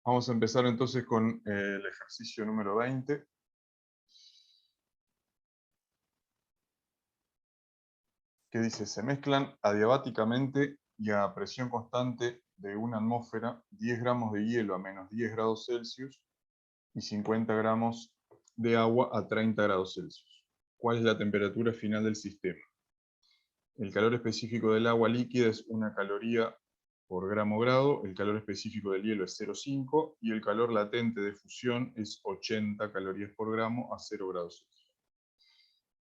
Vamos a empezar entonces con el ejercicio número 20. Que dice, se mezclan adiabáticamente y a presión constante de una atmósfera 10 gramos de hielo a menos 10 grados Celsius y 50 gramos de agua a 30 grados Celsius. ¿Cuál es la temperatura final del sistema? El calor específico del agua líquida es 1 caloría por gramo grado, el calor específico del hielo es 0,5 y el calor latente de fusión es 80 calorías por gramo a 0 grados Celsius.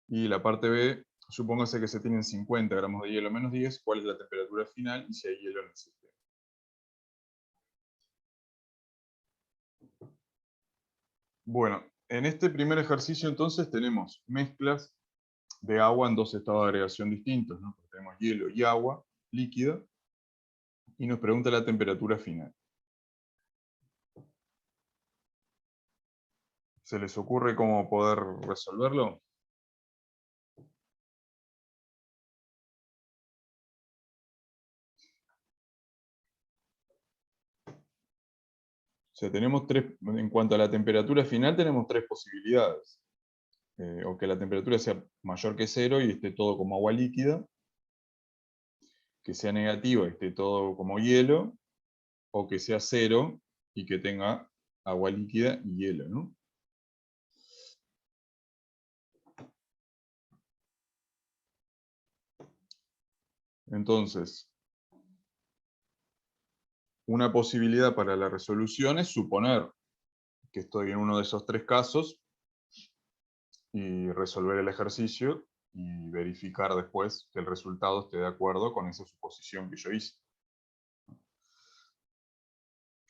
Y la parte B, supóngase que se tienen 50 gramos de hielo menos 10, ¿cuál es la temperatura final y si hay hielo en el sistema? Bueno, en este primer ejercicio entonces tenemos mezclas de agua en dos estados de agregación distintos, ¿no? Tenemos hielo y agua líquida, y nos pregunta la temperatura final. ¿Se les ocurre cómo poder resolverlo? O sea, tenemos en cuanto a la temperatura final, tenemos tres posibilidades. O que la temperatura sea mayor que 0 y esté todo como agua líquida, que sea negativa y esté todo como hielo, o que sea 0 y que tenga agua líquida y hielo, ¿no? Entonces, una posibilidad para la resolución es suponer que estoy en uno de esos tres casos y resolver el ejercicio y verificar después que el resultado esté de acuerdo con esa suposición que yo hice.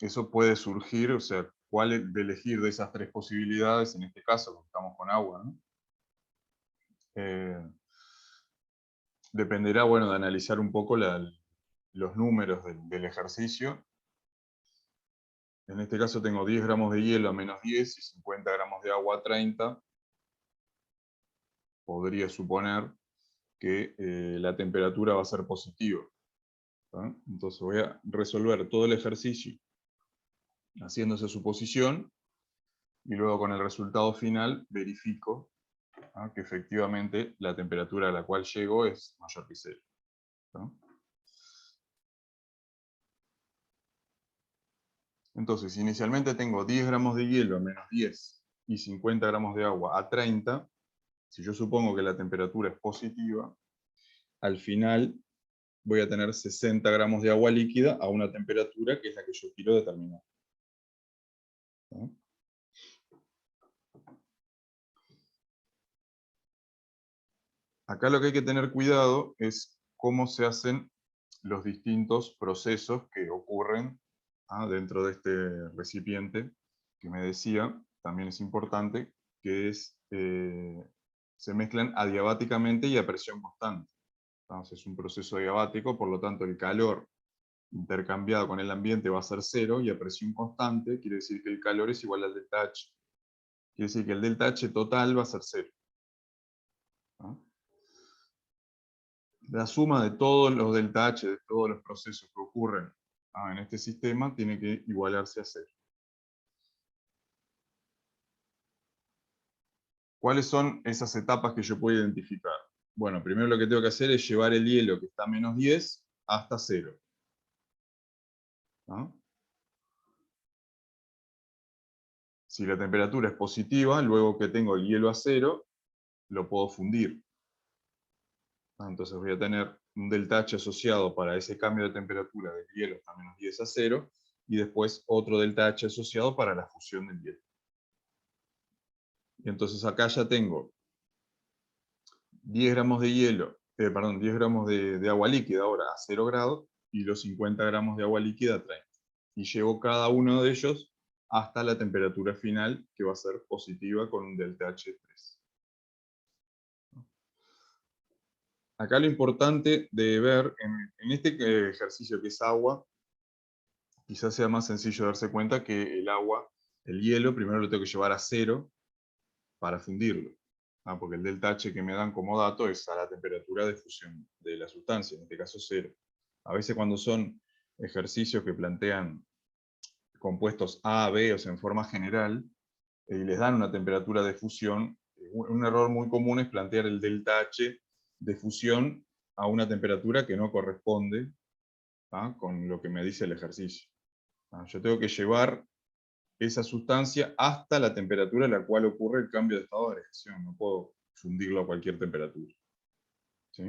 Eso puede surgir, o sea, cuál de elegir de esas tres posibilidades, en este caso, porque estamos con agua, ¿no? Dependerá, bueno, de analizar un poco los números del ejercicio. En este caso tengo 10 gramos de hielo a menos 10 y 50 gramos de agua a 30. Podría suponer que la temperatura va a ser positiva, ¿tá? Entonces voy a resolver todo el ejercicio haciendo esa suposición y luego con el resultado final verifico que efectivamente la temperatura a la cual llego es mayor que 0. ¿Tá? Entonces, inicialmente tengo 10 gramos de hielo a menos 10 y 50 gramos de agua a 30. Si yo supongo que la temperatura es positiva, al final voy a tener 60 gramos de agua líquida a una temperatura que es la que yo quiero determinar. ¿No? Acá lo que hay que tener cuidado es cómo se hacen los distintos procesos que ocurren dentro de este recipiente que me decía, también es importante, que se mezclan adiabáticamente y a presión constante. Entonces es un proceso adiabático, por lo tanto el calor intercambiado con el ambiente va a ser 0 y a presión constante quiere decir que el calor es igual al delta H. Quiere decir que el delta H total va a ser 0. ¿No? La suma de todos los delta H, de todos los procesos que ocurren en este sistema, tiene que igualarse a 0. ¿Cuáles son esas etapas que yo puedo identificar? Bueno, primero lo que tengo que hacer es llevar el hielo que está a menos 10 hasta 0. ¿No? Si la temperatura es positiva, luego que tengo el hielo a 0, lo puedo fundir. Entonces voy a tener un delta H asociado para ese cambio de temperatura del hielo hasta menos 10 a 0, y después otro delta H asociado para la fusión del hielo. Y entonces acá ya tengo 10 gramos de hielo, 10 gramos de agua líquida ahora a 0 grados y los 50 gramos de agua líquida a 30. Y llevo cada uno de ellos hasta la temperatura final, que va a ser positiva con un delta H 3. Acá lo importante de ver, en este ejercicio que es agua, quizás sea más sencillo darse cuenta que el agua, el hielo, primero lo tengo que llevar a 0 para fundirlo. Porque el delta H que me dan como dato es a la temperatura de fusión de la sustancia, en este caso 0. A veces cuando son ejercicios que plantean compuestos A, B, o sea, en forma general, y les dan una temperatura de fusión, un error muy común es plantear el delta H de fusión a una temperatura que no corresponde con lo que me dice el ejercicio. Yo tengo que llevar esa sustancia hasta la temperatura a la cual ocurre el cambio de estado de reacción. No puedo fundirlo a cualquier temperatura. ¿Sí?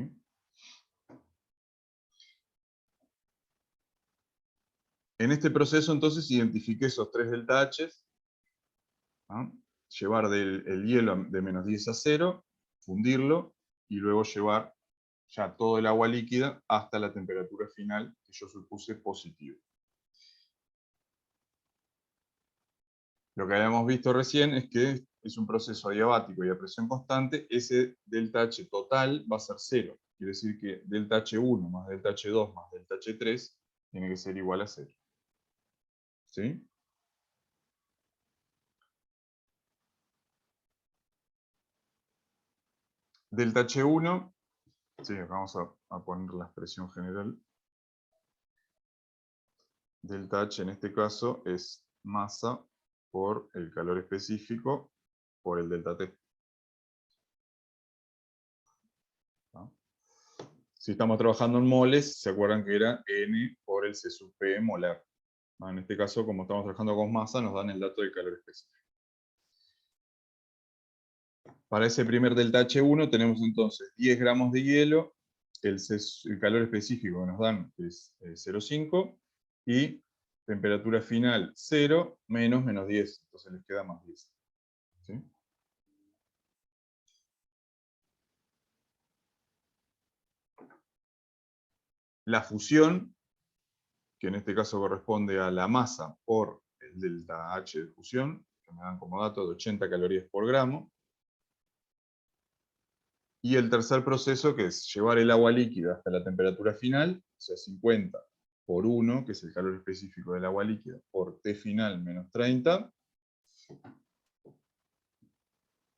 En este proceso, entonces, identifiqué esos 3 delta H. Llevar el hielo de menos 10 a 0, fundirlo, y luego llevar ya todo el agua líquida hasta la temperatura final que yo supuse positiva. Lo que habíamos visto recién es que es un proceso adiabático y a presión constante, ese delta H total va a ser 0. Quiere decir que delta H1 más delta H2 más delta H3 tiene que ser igual a 0. ¿Sí? Delta H1, sí, vamos a poner la expresión general. Delta H en este caso es masa por el calor específico por el delta T. ¿No? Si estamos trabajando en moles, se acuerdan que era N por el C sub P molar. En este caso, como estamos trabajando con masa, nos dan el dato del calor específico. Para ese primer delta H1 tenemos entonces 10 gramos de hielo, el calor específico que nos dan es 0,5, y temperatura final 0 menos menos 10, entonces les queda más 10. ¿Sí? La fusión, que en este caso corresponde a la masa por el delta H de fusión, que me dan como dato de 80 calorías por gramo. Y el tercer proceso, que es llevar el agua líquida hasta la temperatura final, o sea, 50 por 1, que es el calor específico del agua líquida, por T final menos 30,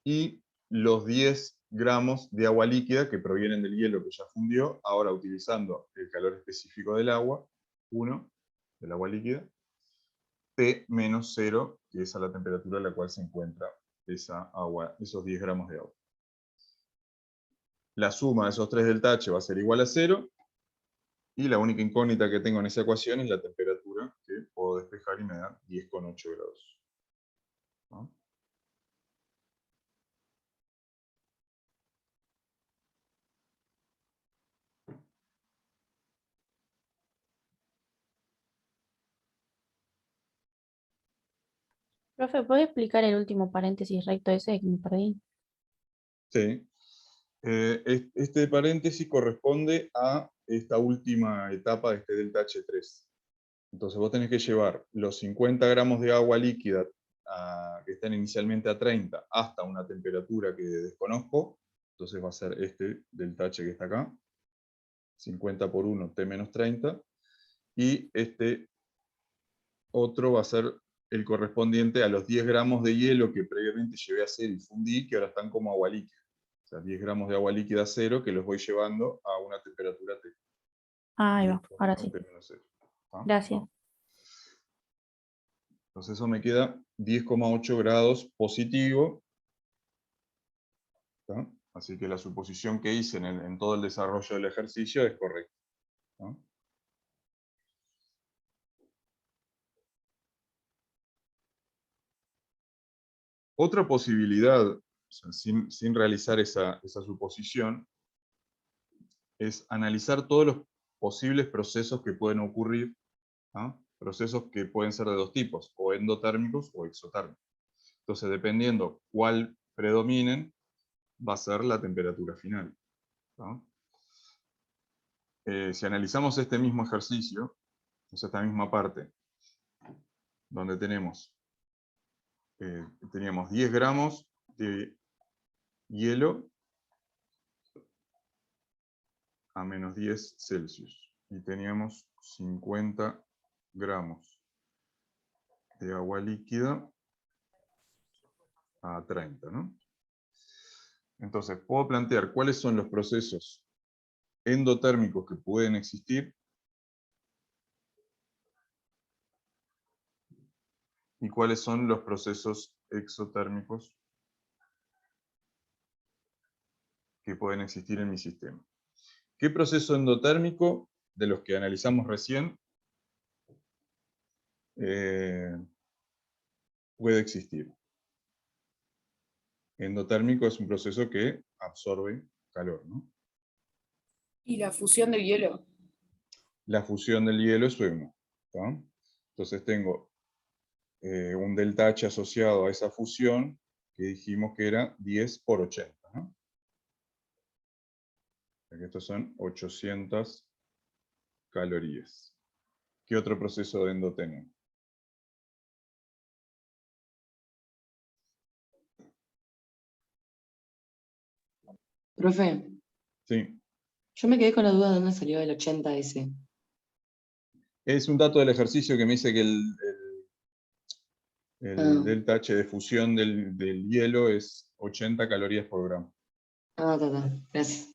y los 10 gramos de agua líquida que provienen del hielo que ya fundió, ahora utilizando el calor específico del agua, 1, del agua líquida, T menos 0, que es a la temperatura a la cual se encuentra esa agua, esos 10 gramos de agua. La suma de esos 3 delta H va a ser igual a 0, y la única incógnita que tengo en esa ecuación es la temperatura, que puedo despejar y me da 10,8 grados. ¿No? Profe, ¿puede explicar el último paréntesis recto ese que me perdí? Sí. Este paréntesis corresponde a esta última etapa de este delta H3. Entonces vos tenés que llevar los 50 gramos de agua líquida que están inicialmente a 30 hasta una temperatura que desconozco. Entonces va a ser este delta H que está acá. 50 por 1, T menos 30. Y este otro va a ser el correspondiente a los 10 gramos de hielo que previamente llevé a hacer y fundí, que ahora están como agua líquida. O sea, 10 gramos de agua líquida cero que los voy llevando a una temperatura T. Ah, ahí 10 va, ahora por sí. T menos 0. Gracias. Entonces eso me queda 10,8 grados positivo. ¿Tá? Así que la suposición que hice en todo el desarrollo del ejercicio es correcta. ¿Tá? Otra posibilidad, o sea, sin realizar esa suposición, es analizar todos los posibles procesos que pueden ocurrir, ¿no? Procesos que pueden ser de dos tipos, o endotérmicos o exotérmicos. Entonces, dependiendo cuál predominen, va a ser la temperatura final, ¿no? Si analizamos este mismo ejercicio, o sea, esta misma parte, donde teníamos 10 gramos de hielo a menos 10 Celsius, y teníamos 50 gramos de agua líquida a 30, ¿no? Entonces, puedo plantear cuáles son los procesos endotérmicos que pueden existir y cuáles son los procesos exotérmicos que pueden existir en mi sistema. ¿Qué proceso endotérmico de los que analizamos recién puede existir? Endotérmico es un proceso que absorbe calor, ¿no? ¿Y la fusión del hielo? La fusión del hielo es uno, ¿tá? Entonces tengo un delta H asociado a esa fusión que dijimos que era 10 por 80, ¿no? Aquí estos son 800 calorías. ¿Qué otro proceso de endo tenemos? Profe, Sí, yo me quedé con la duda de dónde salió el 80 ese. es un dato del ejercicio que me dice que el Ah. delta H de fusión del hielo es 80 calorías por gramo. Ah, gracias.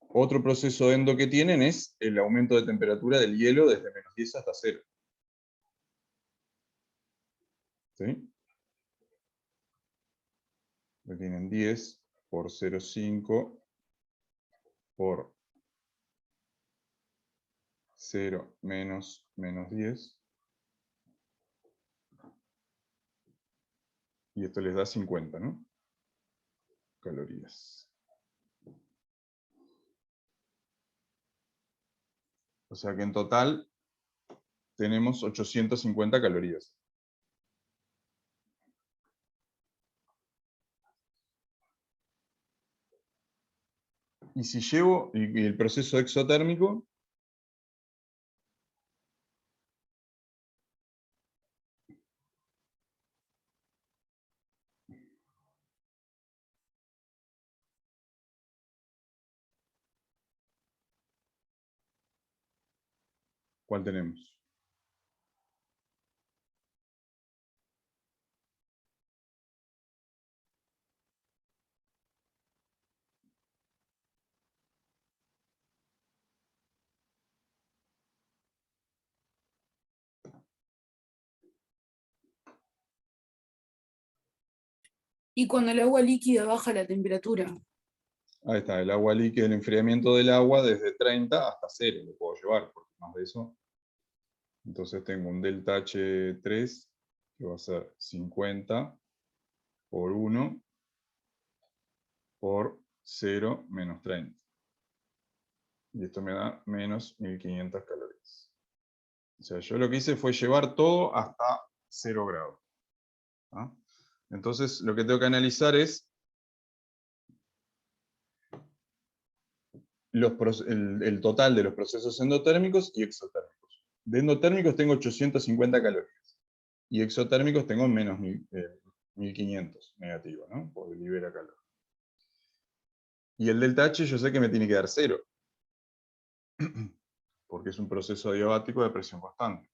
Otro proceso endo que tienen es el aumento de temperatura del hielo desde menos 10 hasta 0. ¿Sí? Lo tienen 10 por 0,5 por 0 menos 10. Y esto les da 50, ¿no? Calorías. O sea que en total tenemos 850 calorías. Y si llevo y el proceso exotérmico, ¿cuál tenemos? ¿Y cuando el agua líquida baja la temperatura? Ahí está, el agua líquida, el enfriamiento del agua desde 30 hasta 0 lo puedo llevar, porque más de eso. Entonces tengo un delta H3 que va a ser 50 por 1 por 0 menos 30. Y esto me da menos 1500 calorías. O sea, yo lo que hice fue llevar todo hasta 0 grados. ¿Ah? Entonces, lo que tengo que analizar es el total de los procesos endotérmicos y exotérmicos. De endotérmicos tengo 850 calorías. Y exotérmicos tengo menos 1500 negativo, ¿no? Porque libera calor. Y el delta H yo sé que me tiene que dar 0. Porque es un proceso adiabático de presión constante.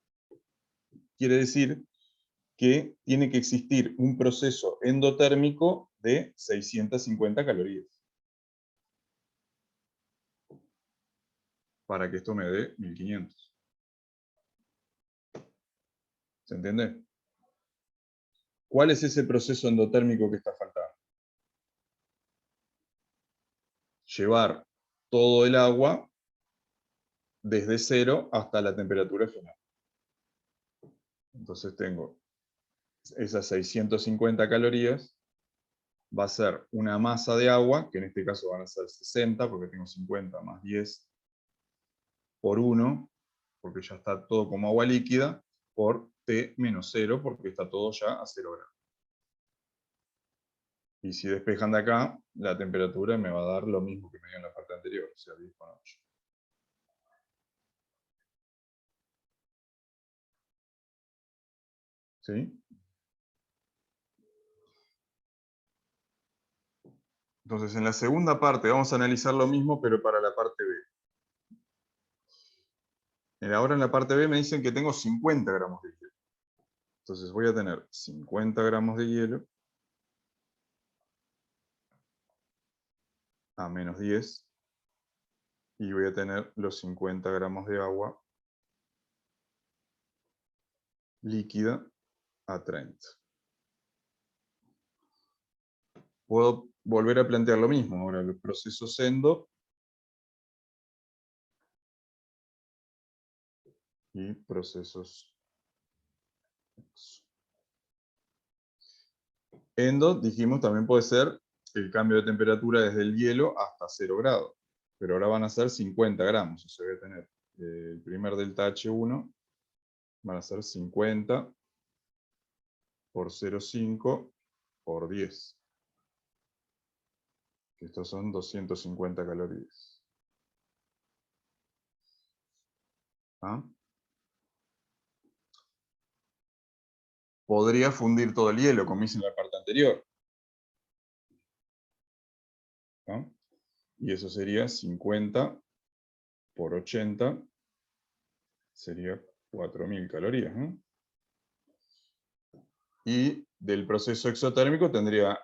Quiere decir que tiene que existir un proceso endotérmico de 650 calorías. Para que esto me dé 1500. ¿Se entiende? ¿Cuál es ese proceso endotérmico que está faltando? Llevar todo el agua desde 0 hasta la temperatura final. Entonces tengo esas 650 calorías, va a ser una masa de agua, que en este caso van a ser 60, porque tengo 50 más 10 por 1, porque ya está todo como agua líquida, por T menos 0, porque está todo ya a 0 grados. Y si despejan de acá, la temperatura me va a dar lo mismo que me dio en la parte anterior, o sea, 10,8. ¿Sí? Entonces, en la segunda parte vamos a analizar lo mismo, pero para la parte B. Ahora en la parte B me dicen que tengo 50 gramos de hielo. Entonces voy a tener 50 gramos de hielo a menos 10 y voy a tener los 50 gramos de agua líquida a 30. Puedo volver a plantear lo mismo. Ahora el proceso Sendo y procesos Endo, dijimos, también puede ser el cambio de temperatura desde el hielo hasta 0 grados. Pero ahora van a ser 50 gramos. O sea, voy a tener el primer delta H1, van a ser 50 por 0,5 por 10. Estos son 250 calorías. ¿Ah? Podría fundir todo el hielo, como hice en la parte anterior. ¿Ah? Y eso sería 50 por 80, sería 4000 calorías. ¿No? Y del proceso exotérmico tendría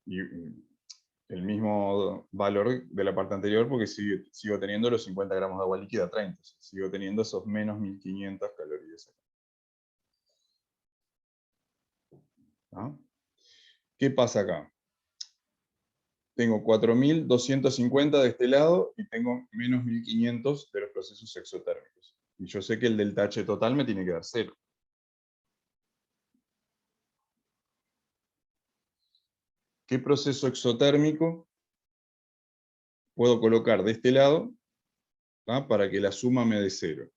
el mismo valor de la parte anterior, porque sigo teniendo los 50 gramos de agua líquida a 30. Sigo teniendo esos menos 1500 calorías. ¿Ah? ¿Qué pasa acá? Tengo 4250 de este lado y tengo menos 1500 de los procesos exotérmicos. Y yo sé que el delta H total me tiene que dar 0. ¿Qué proceso exotérmico puedo colocar de este lado para que la suma me dé 0?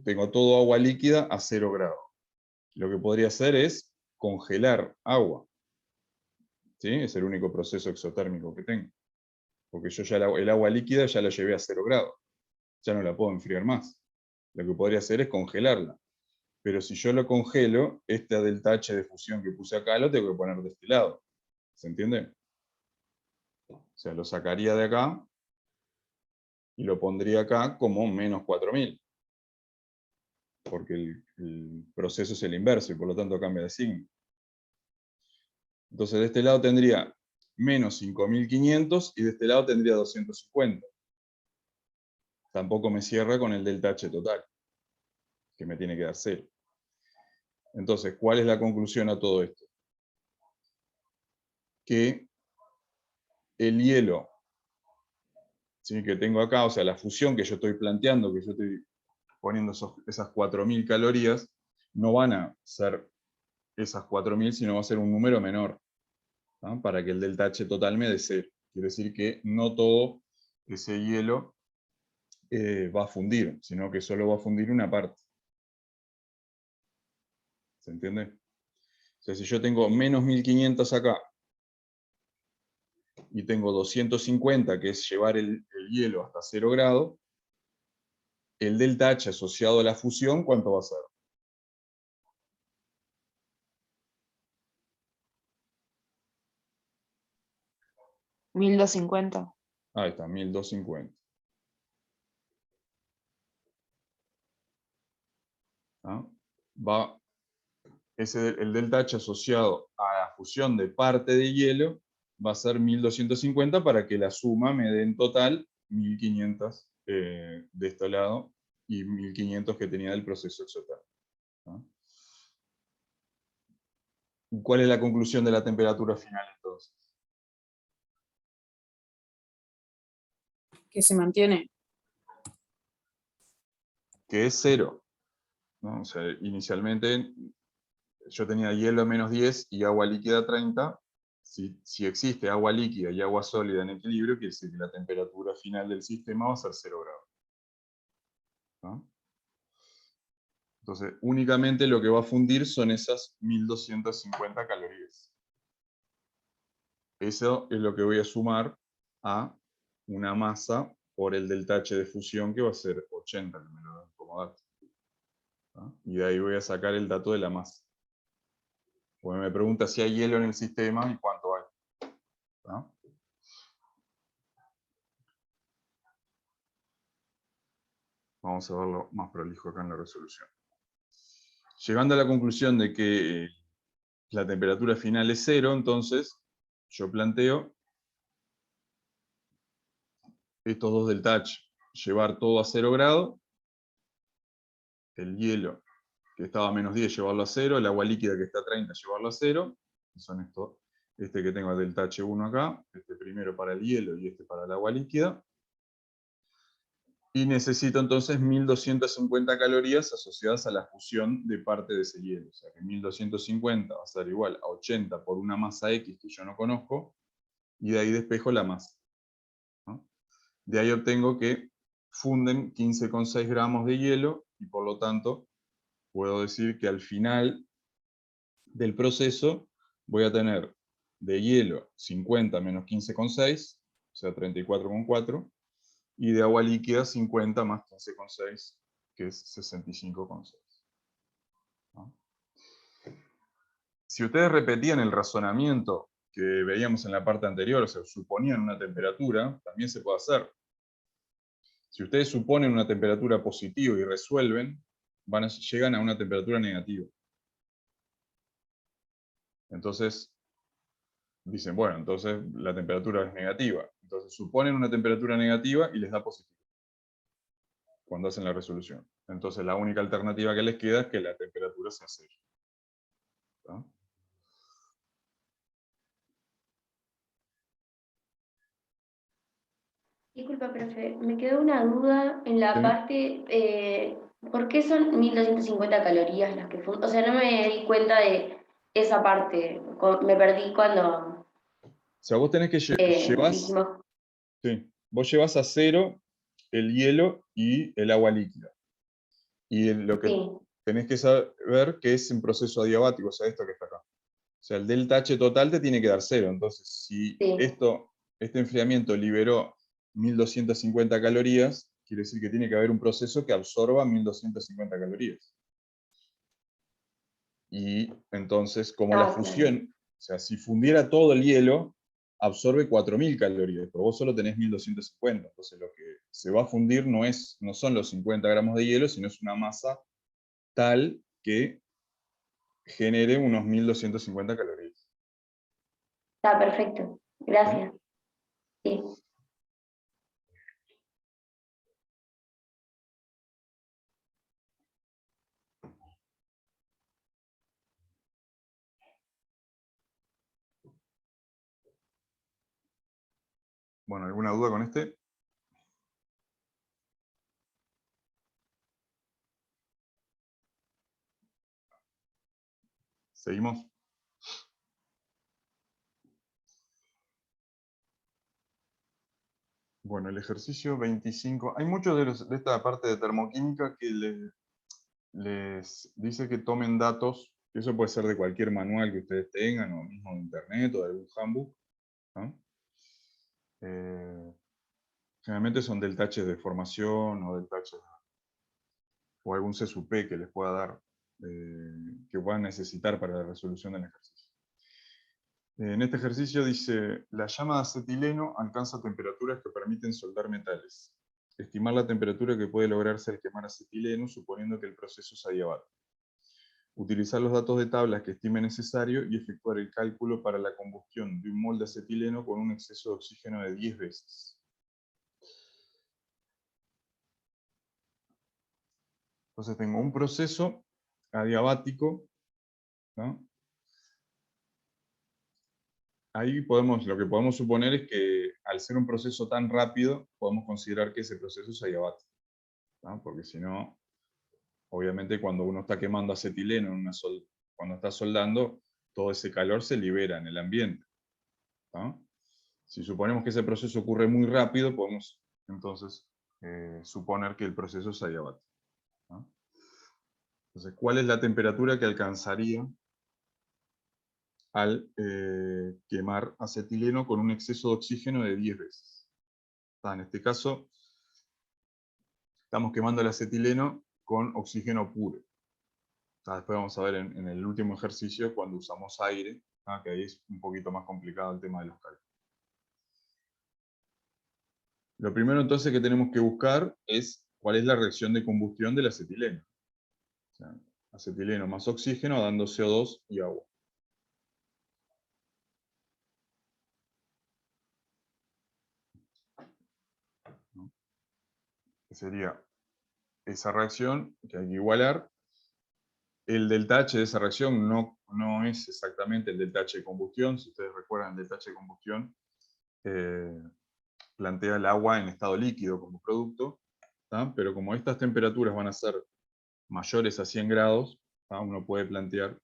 Tengo todo agua líquida a 0 grados. Lo que podría hacer es congelar agua. ¿Sí? Es el único proceso exotérmico que tengo. Porque yo ya el agua líquida ya la llevé a 0 grados. Ya no la puedo enfriar más. Lo que podría hacer es congelarla. Pero si yo lo congelo, este delta H de fusión que puse acá lo tengo que poner de este lado. ¿Se entiende? O sea, lo sacaría de acá y lo pondría acá como menos 4000. Porque el proceso es el inverso y por lo tanto cambia de signo. Entonces de este lado tendría menos 5500 y de este lado tendría 250. Tampoco me cierra con el delta H total, que me tiene que dar 0. Entonces, ¿cuál es la conclusión a todo esto? Que el hielo, ¿sí?, que tengo acá, o sea, la fusión que yo estoy planteando, que yo estoy poniendo esas 4000 calorías, no van a ser esas 4000, sino va a ser un número menor, ¿no? Para que el delta H total me dé 0. Quiere decir que no todo ese hielo va a fundir, sino que solo va a fundir una parte. ¿Se entiende? O sea, si yo tengo menos 1500 acá, y tengo 250, que es llevar el hielo hasta 0 grados, el delta H asociado a la fusión, ¿cuánto va a ser? $1250. Ahí está, 1250. ¿Ah? El delta H asociado a la fusión de parte de hielo va a ser 1250 para que la suma me dé en total 1500 de este lado y 1500 que tenía del proceso exotérmico. ¿Ah? ¿Cuál es la conclusión de la temperatura final entonces? Que se mantiene. Que es 0. ¿No? O sea, inicialmente yo tenía hielo a menos 10 y agua líquida a 30. Si existe agua líquida y agua sólida en equilibrio, quiere decir que la temperatura final del sistema va a ser 0 grados. ¿No? Entonces, únicamente lo que va a fundir son esas 1250 calorías. Eso es lo que voy a sumar a una masa por el delta H de fusión, que va a ser 80, que me lo dan como dato. ¿No? Y de ahí voy a sacar el dato de la masa. Porque me pregunta si hay hielo en el sistema y cuánto hay. ¿No? Vamos a verlo más prolijo acá en la resolución. Llegando a la conclusión de que la temperatura final es 0, entonces yo planteo estos dos delta H. llevar todo a 0 grados, el hielo que estaba a -10 llevarlo a 0, el agua líquida que está a 30 llevarlo a 0, que son estos, este que tengo delta H1 acá, este primero para el hielo y este para el agua líquida. Y necesito entonces 1250 calorías asociadas a la fusión de parte de ese hielo. O sea que 1250 va a ser igual a 80 por una masa X que yo no conozco, y de ahí despejo la masa, ¿no? De ahí obtengo que funden 15,6 gramos de hielo, y por lo tanto puedo decir que al final del proceso voy a tener de hielo 50 menos 15,6, o sea 34,4, y de agua líquida 50 más 15,6, que es 65,6. ¿No? Si ustedes repetían el razonamiento que veíamos en la parte anterior, o sea, suponían una temperatura, también se puede hacer. Si ustedes suponen una temperatura positiva y resuelven, llegan a una temperatura negativa. Entonces, dicen, bueno, entonces la temperatura es negativa. Entonces suponen una temperatura negativa y les da positivo cuando hacen la resolución. Entonces la única alternativa que les queda es que la temperatura sea 0. ¿No? Disculpa, profe, me quedó una duda en la Sí. parte, ¿por qué son 1250 calorías las que fundan? O sea, no me di cuenta de esa parte, me perdí cuando O sea, vos tenés que llevas, dijimos, sí, vos llevas a 0 el hielo y el agua líquida. Y lo que sí, tenés que saber que es un proceso adiabático, o sea, esto que está acá. O sea, el delta H total te tiene que dar 0. Entonces, si sí, este enfriamiento liberó 1250 calorías, quiere decir que tiene que haber un proceso que absorba 1250 calorías. Y entonces, como la ah, claro, fusión, o sea, si fundiera todo el hielo, absorbe 4000 calorías, pero vos solo tenés 1250. Entonces, lo que se va a fundir no son los 50 gramos de hielo, sino es una masa tal que genere unos 1250 calorías. está perfecto, ¿Sí? gracias, sí. Bueno, ¿alguna duda con este? ¿Seguimos? Bueno, el ejercicio 25. Hay muchos de esta parte de termoquímica que les dice que tomen datos, eso puede ser de cualquier manual que ustedes tengan, o mismo de internet, o de algún handbook, ¿no? Generalmente son deltaches de formación, o deltaches, o algún CSUP que les pueda dar, que puedan necesitar para la resolución del ejercicio. En este ejercicio dice, la llama de acetileno alcanza temperaturas que permiten soldar metales. Estimar la temperatura que puede lograrse al quemar acetileno, suponiendo que el proceso es adiabático. Utilizar los datos de tablas que estime necesario y efectuar el cálculo para la combustión de un mol de acetileno con un exceso de oxígeno de 10 veces. Entonces tengo un proceso adiabático, ¿no? Ahí lo que podemos suponer es que al ser un proceso tan rápido, podemos considerar que ese proceso es adiabático, ¿no? Porque si no, obviamente cuando uno está quemando acetileno, cuando está soldando, todo ese calor se libera en el ambiente, ¿no? Si suponemos que ese proceso ocurre muy rápido, podemos entonces suponer que el proceso es adiabático, ¿no? Entonces, ¿cuál es la temperatura que alcanzaría al quemar acetileno con un exceso de oxígeno de 10 veces? En este caso, estamos quemando el acetileno con oxígeno puro. Después vamos a ver en el último ejercicio cuando usamos aire, que ahí es un poquito más complicado el tema de los cálculos. Lo primero entonces que tenemos que buscar es cuál es la reacción de combustión del acetileno. O sea, acetileno más oxígeno dando CO2 y agua. que sería esa reacción que hay que igualar. El delta H de esa reacción no es exactamente el delta H de combustión. Si ustedes recuerdan, el delta H de combustión plantea el agua en estado líquido como producto, ¿tá? Pero como estas temperaturas van a ser mayores a 100 grados, ¿tá? Uno puede plantear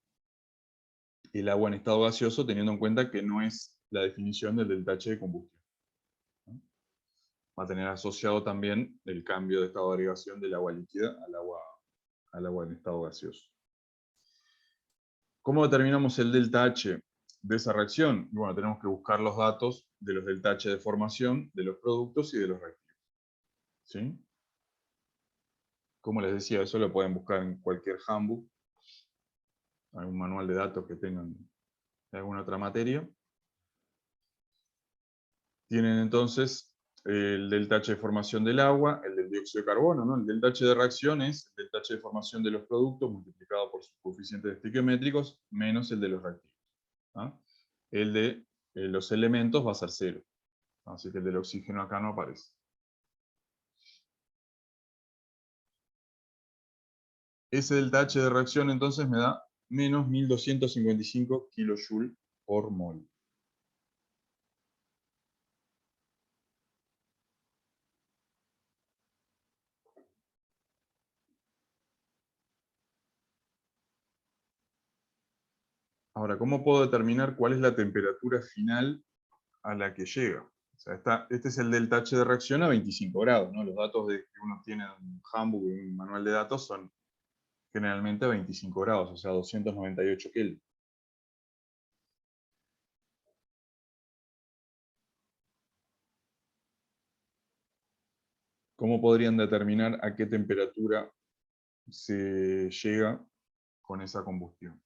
el agua en estado gaseoso teniendo en cuenta que no es la definición del delta H de combustión. Va a tener asociado también el cambio de estado de agregación del agua líquida al agua en estado gaseoso. ¿Cómo determinamos el delta H de esa reacción? Y bueno, tenemos que buscar los datos de los delta H de formación de los productos y de los reactivos. ¿Sí? Como les decía, eso lo pueden buscar en cualquier handbook, algún manual de datos que tengan de alguna otra materia. Tienen entonces el delta H de formación del agua, el del dióxido de carbono, ¿no? El delta H de reacción es el delta H de formación de los productos multiplicado por sus coeficientes estequiométricos menos el de los reactivos. ¿Ah? El de los elementos va a ser 0. Así que el del oxígeno acá no aparece. Ese delta H de reacción entonces me da menos 1255 kJ por mol. Ahora, ¿cómo puedo determinar cuál es la temperatura final a la que llega? O sea, este es el delta H de reacción a 25 grados, ¿no? Los datos que uno tiene en un handbook, en un manual de datos, son generalmente a 25 grados, o sea, 298 Kelvin. ¿Cómo podrían determinar a qué temperatura se llega con esa combustión?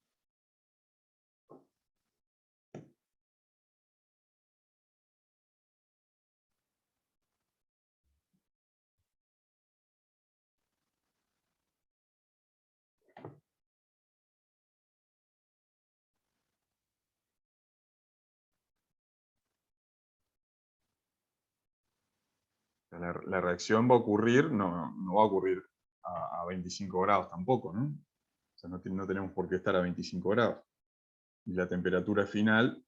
La reacción va a ocurrir, no va a ocurrir a 25 grados tampoco, ¿no? O sea, no tenemos por qué estar a 25 grados. Y la temperatura final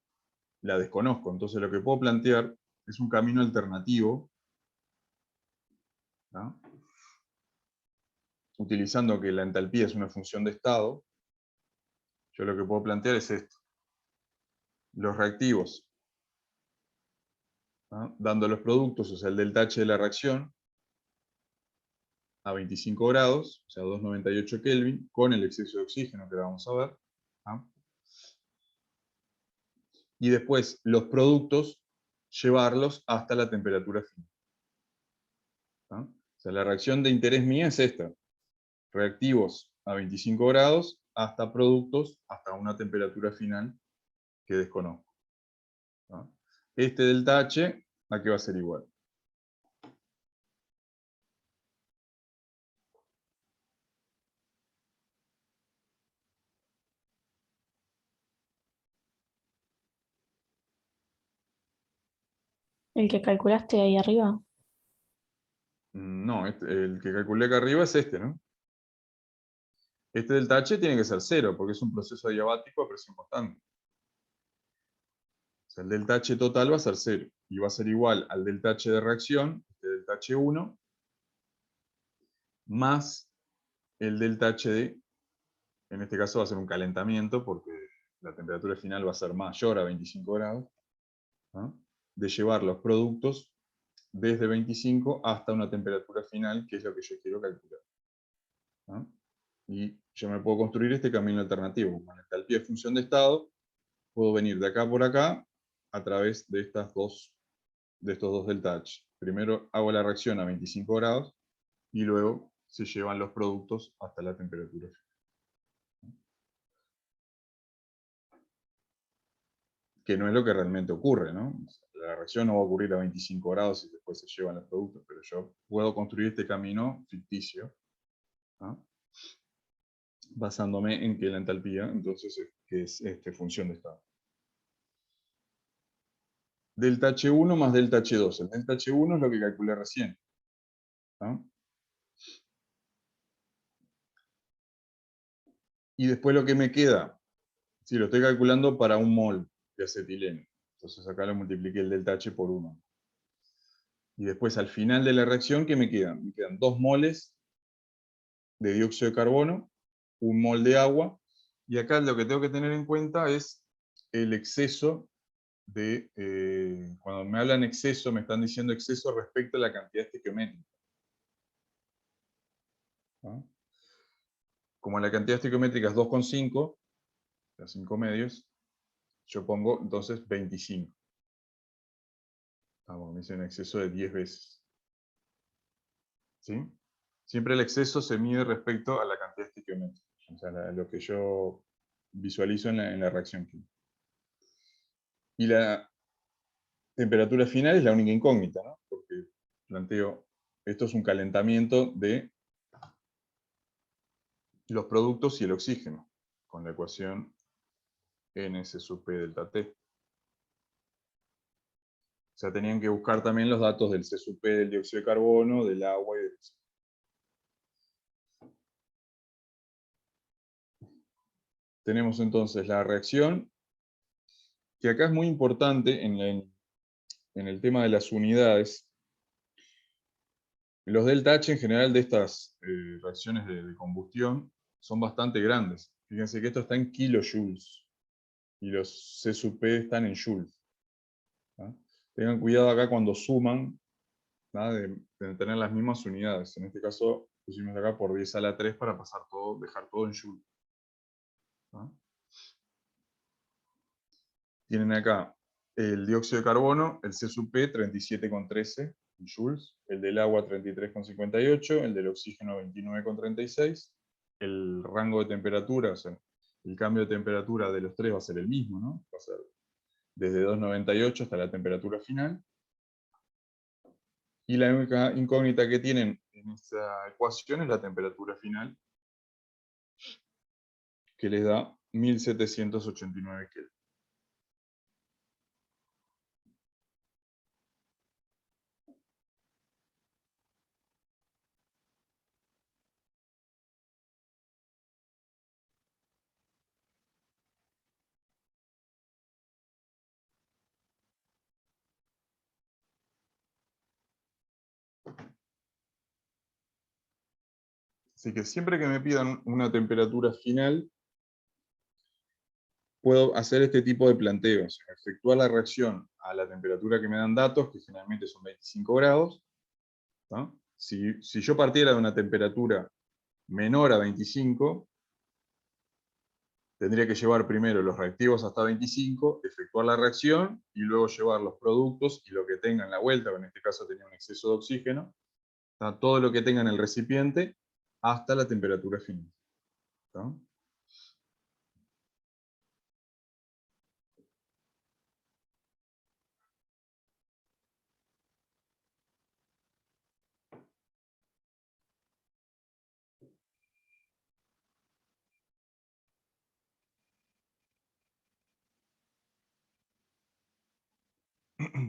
la desconozco. Entonces lo que puedo plantear es un camino alternativo, ¿no? Utilizando que la entalpía es una función de estado. Yo lo que puedo plantear es esto. Los reactivos, ¿no? Dando los productos, o sea, el delta H de la reacción, a 25 grados, o sea, 298 Kelvin, con el exceso de oxígeno que vamos a ver. ¿No? Y después los productos, llevarlos hasta la temperatura final. ¿No? O sea, la reacción de interés mía es esta. Reactivos a 25 grados hasta productos hasta una temperatura final que desconozco. ¿No? Este delta H, ¿a qué va a ser igual? El que calculaste ahí arriba. No, el que calculé acá arriba es este, ¿no? Este delta H tiene que ser 0, porque es un proceso adiabático a presión constante. O sea, el delta H total va a ser 0, y va a ser igual al delta H de reacción, este delta H1, más el delta HD, en este caso va a ser un calentamiento, porque la temperatura final va a ser mayor a 25 grados, ¿no? De llevar los productos desde 25 hasta una temperatura final, que es lo que yo quiero calcular. ¿No? Y yo me puedo construir este camino alternativo. Con la entalpía de función de estado, puedo venir de acá por acá a través de estos dos delta H. Primero hago la reacción a 25 grados y luego se llevan los productos hasta la temperatura final. Que no es lo que realmente ocurre, ¿no? La reacción no va a ocurrir a 25 grados y después se llevan los productos, pero yo puedo construir este camino ficticio, ¿no? Basándome en que la entalpía, entonces, que es función de estado. Delta H1 más delta H2. El delta H1 es lo que calculé recién, ¿no? Y después lo que me queda, si lo estoy calculando para 1 mol de acetileno. Entonces acá lo multipliqué el delta H por 1. Y después al final de la reacción, ¿qué me quedan? Me quedan 2 moles de dióxido de carbono, 1 mol de agua, y acá lo que tengo que tener en cuenta es el exceso de, cuando me hablan exceso, me están diciendo exceso respecto a la cantidad estequiométrica. ¿No? Como la cantidad estequiométrica es 2,5, o sea, 5 medios, yo pongo entonces 25. Me dice un exceso de 10 veces. ¿Sí? Siempre el exceso se mide respecto a la cantidad estequiométrica, o sea, lo que yo visualizo en la reacción química. Y la temperatura final es la única incógnita, ¿no? Porque planteo, esto es un calentamiento de los productos y el oxígeno, con la ecuación NS sub P delta T. O sea, tenían que buscar también los datos del C sub P del dióxido de carbono, del agua y del oxígeno. Tenemos entonces la reacción, que acá es muy importante en el tema de las unidades. Los delta H en general de estas reacciones de combustión son bastante grandes. Fíjense que esto está en kilojoules y los C sub P están en joules. ¿No? Tengan cuidado acá cuando suman, ¿no? de tener las mismas unidades. En este caso pusimos acá por 10 a la 3 para pasar todo, dejar todo en joules. ¿No? Tienen acá el dióxido de carbono, el C sub P 37,13 en joules, el del agua 33,58, el del oxígeno 29,36, el rango de temperatura, o sea, el cambio de temperatura de los tres va a ser el mismo, ¿no? Va a ser desde 298 hasta la temperatura final. Y la única incógnita que tienen en esta ecuación es la temperatura final, que les da 1789 Kelvin. Así que siempre que me pidan una temperatura final, puedo hacer este tipo de planteos, efectuar la reacción a la temperatura que me dan datos, que generalmente son 25 grados. ¿No? Si yo partiera de una temperatura menor a 25, tendría que llevar primero los reactivos hasta 25, efectuar la reacción, y luego llevar los productos y lo que tenga en la vuelta, que en este caso tenía un exceso de oxígeno, ¿no? Todo lo que tenga en el recipiente, hasta la temperatura final. ¿No?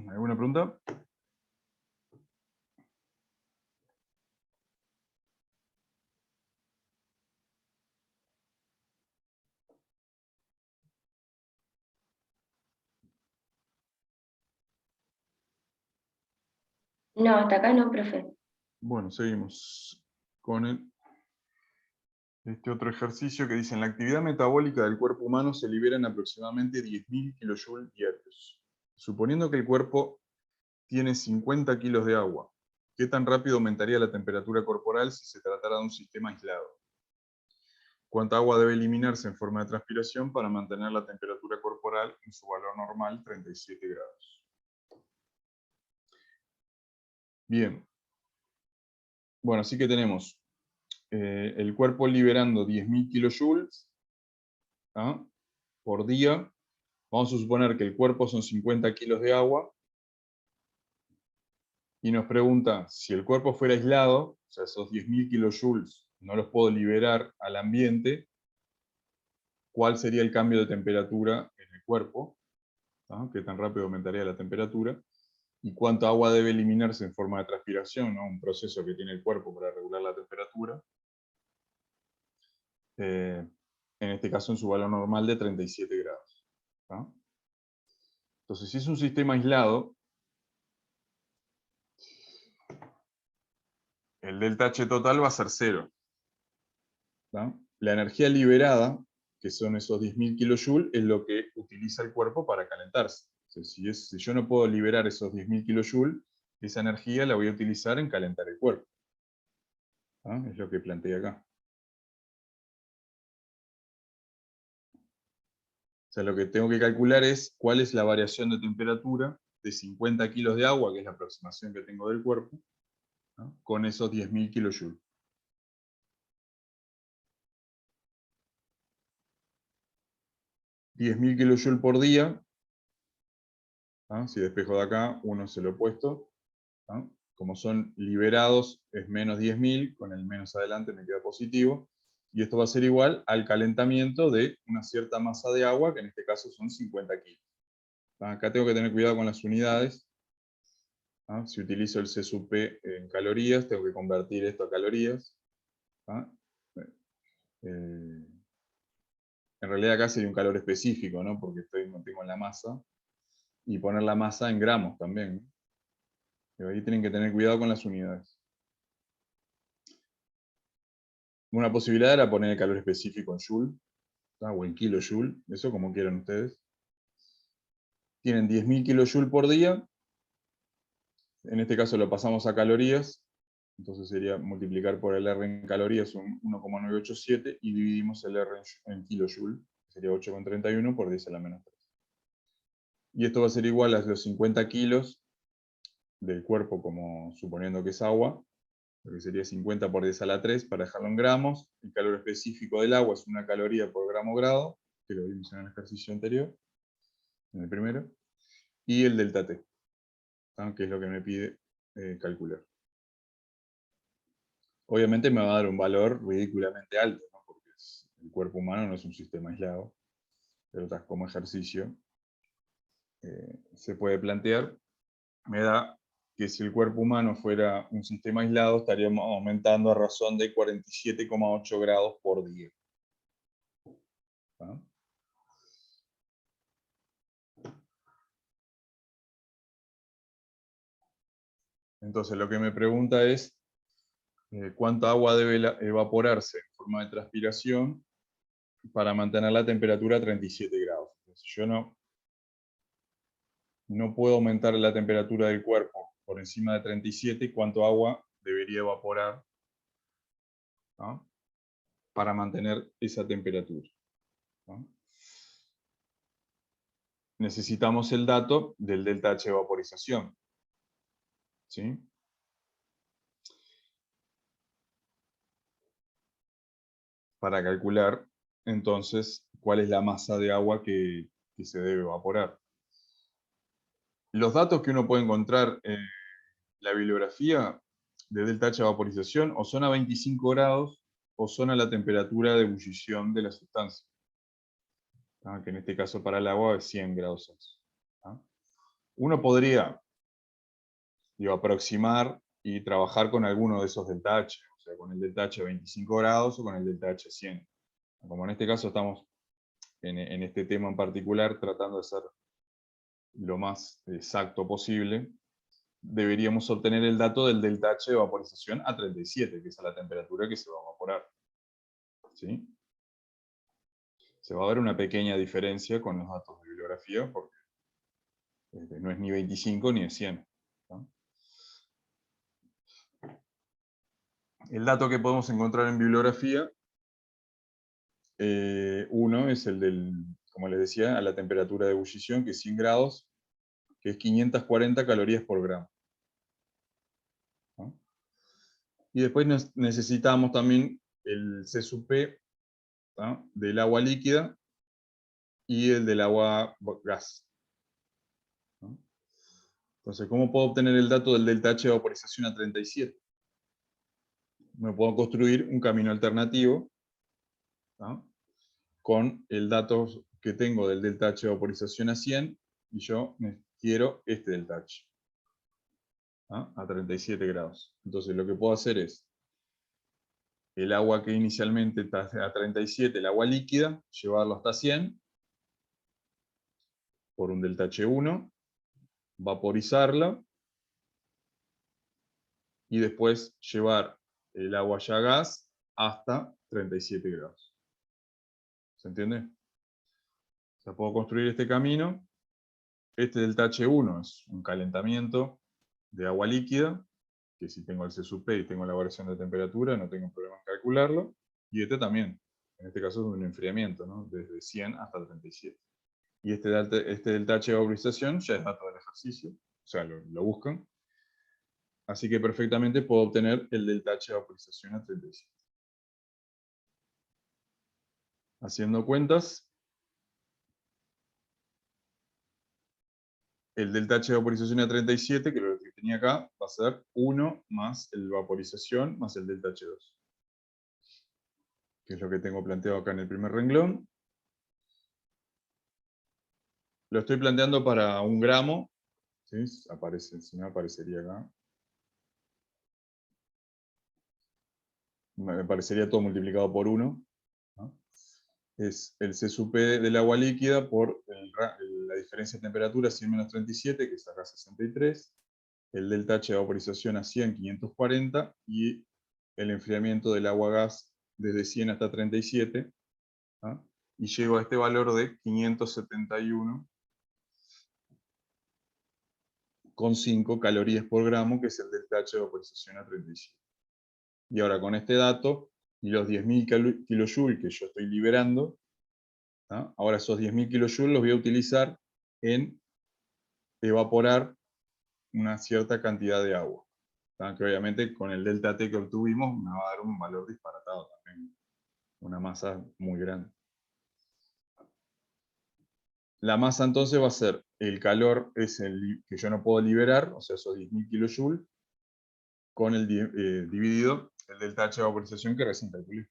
¿Alguna pregunta? No, hasta acá no, profe. Bueno, seguimos con este otro ejercicio que dice: en la actividad metabólica del cuerpo humano se liberan aproximadamente 10.000 kilojoules diarios. Suponiendo que el cuerpo tiene 50 kilos de agua, ¿qué tan rápido aumentaría la temperatura corporal si se tratara de un sistema aislado? ¿Cuánta agua debe eliminarse en forma de transpiración para mantener la temperatura corporal en su valor normal, 37 grados? Bien. Bueno, así que tenemos el cuerpo liberando 10.000 kilojoules, ¿ah? Por día. Vamos a suponer que el cuerpo son 50 kilos de agua, y nos pregunta, si el cuerpo fuera aislado, o sea, esos 10.000 kilojoules no los puedo liberar al ambiente, ¿cuál sería el cambio de temperatura en el cuerpo? ¿No? ¿Qué tan rápido aumentaría la temperatura? ¿Y cuánta agua debe eliminarse en forma de transpiración? ¿No? Un proceso que tiene el cuerpo para regular la temperatura. en este caso en su valor normal de 37 grados. ¿Tá? Entonces, si es un sistema aislado, el delta H total va a ser 0. ¿Tá? La energía liberada, que son esos 10.000 kJ, es lo que utiliza el cuerpo para calentarse. Entonces, si yo no puedo liberar esos 10.000 kJ, esa energía la voy a utilizar en calentar el cuerpo. ¿Tá? Es lo que planteé acá. O sea, lo que tengo que calcular es cuál es la variación de temperatura de 50 kilos de agua, que es la aproximación que tengo del cuerpo, ¿no? Con esos 10.000 kJ. $10.000 kJ por día. ¿Ah? Si despejo de acá, uno es el opuesto. ¿Ah? Como son liberados, es menos 10.000, con el menos adelante me queda positivo. Y esto va a ser igual al calentamiento de una cierta masa de agua, que en este caso son 50 kilos. ¿Ah? Acá tengo que tener cuidado con las unidades. ¿Ah? Si utilizo el C sub P en calorías, tengo que convertir esto a calorías. ¿Ah? En realidad acá sería un calor específico, ¿no? Porque tengo la masa. Y poner la masa en gramos también, ¿no? Pero ahí tienen que tener cuidado con las unidades. Una posibilidad era poner el calor específico en joule, ¿tá? O en kilojoule, eso como quieran ustedes. Tienen 10.000 kilojoule por día. En este caso lo pasamos a calorías. Entonces sería multiplicar por el R en calorías, un 1,987, y dividimos el R en kilojoule, sería 8,31 por 10 a la menos 3. Y esto va a ser igual a los 50 kilos del cuerpo, como suponiendo que es agua, lo que sería 50 por 10 a la 3, para dejarlo en gramos. El calor específico del agua es 1 caloría por gramo grado, que lo vimos en el ejercicio anterior, en el primero. Y el delta T, ¿tá? Que es lo que me pide calcular. Obviamente me va a dar un valor ridículamente alto, ¿no? Porque el cuerpo humano no es un sistema aislado, pero como ejercicio se puede plantear. Me da que si el cuerpo humano fuera un sistema aislado, estaríamos aumentando a razón de 47,8 grados por día. ¿Ah? Entonces lo que me pregunta es cuánta agua debe evaporarse en forma de transpiración para mantener la temperatura a 37 grados. Entonces, yo no puedo aumentar la temperatura del cuerpo por encima de 37, cuánto agua debería evaporar, ¿no? Para mantener esa temperatura, ¿no? Necesitamos el dato del delta H de vaporización, ¿sí? Para calcular, entonces, cuál es la masa de agua que se debe evaporar. Los datos que uno puede encontrar en la bibliografía de delta H de vaporización o son a 25 grados o son a la temperatura de ebullición de la sustancia, ¿tá? Que en este caso para el agua es 100 grados Celsius. ¿Tá? Uno podría aproximar y trabajar con alguno de esos delta H, o sea, con el delta H a 25 grados o con el delta H 100. Como en este caso estamos en este tema en particular tratando de ser lo más exacto posible, deberíamos obtener el dato del delta H de vaporización a 37, que es a la temperatura que se va a evaporar. ¿Sí? Se va a ver una pequeña diferencia con los datos de bibliografía, porque no es ni 25 ni es 100. ¿No? El dato que podemos encontrar en bibliografía, uno es el del, como les decía, a la temperatura de ebullición, que es 100 grados, que es 540 calorías por gramo. ¿No? Y después necesitamos también el C sub P, ¿no? Del agua líquida y el del agua gas. ¿No? Entonces, ¿cómo puedo obtener el dato del delta H de vaporización a 37? Me puedo construir un camino alternativo, ¿no? Con el dato que tengo del delta H de vaporización a 100, y yo quiero este delta H, ¿no? A 37 grados. Entonces, lo que puedo hacer es el agua que inicialmente está a 37, el agua líquida, llevarlo hasta 100, por un ΔH1, vaporizarla, y después llevar el agua ya a gas hasta 37 grados. ¿Se entiende? O sea, puedo construir este camino. Este ΔH1 es un calentamiento de agua líquida, que si tengo el C sub P y tengo la variación de temperatura, no tengo problema en calcularlo. Y este también, en este caso es un enfriamiento, ¿no? Desde 100 hasta 37. Y este ΔH de vaporización ya es dato del ejercicio, o sea, lo buscan. Así que perfectamente puedo obtener el ΔH de vaporización a 37. Haciendo cuentas, el ΔH de vaporización a 37, que lo que tenía acá, va a ser 1 más el vaporización más el ΔH2. Que es lo que tengo planteado acá en el primer renglón. Lo estoy planteando para 1 gramo. ¿Sí? Aparece, si no aparecería acá. Me parecería todo multiplicado por 1. ¿No? Es el C sub P del agua líquida por la diferencia de temperatura 100 menos 37, que es acá 63. El ΔH de vaporización a 100, 540. Y el enfriamiento del agua gas desde 100 hasta 37. ¿Ah? Y llego a este valor de 571,5 calorías por gramo, que es el ΔH de vaporización a 37. Y ahora con este dato, y los 10.000 kJ que yo estoy liberando, ¿ah? Ahora esos 10.000 kJ los voy a utilizar en evaporar una cierta cantidad de agua. ¿Ah? Que obviamente con el ΔT que obtuvimos me va a dar un valor disparatado también. Una masa muy grande. La masa entonces va a ser el calor es el que yo no puedo liberar, o sea, esos 10.000 kJ, con el dividido el ΔH de vaporización que recién calculé.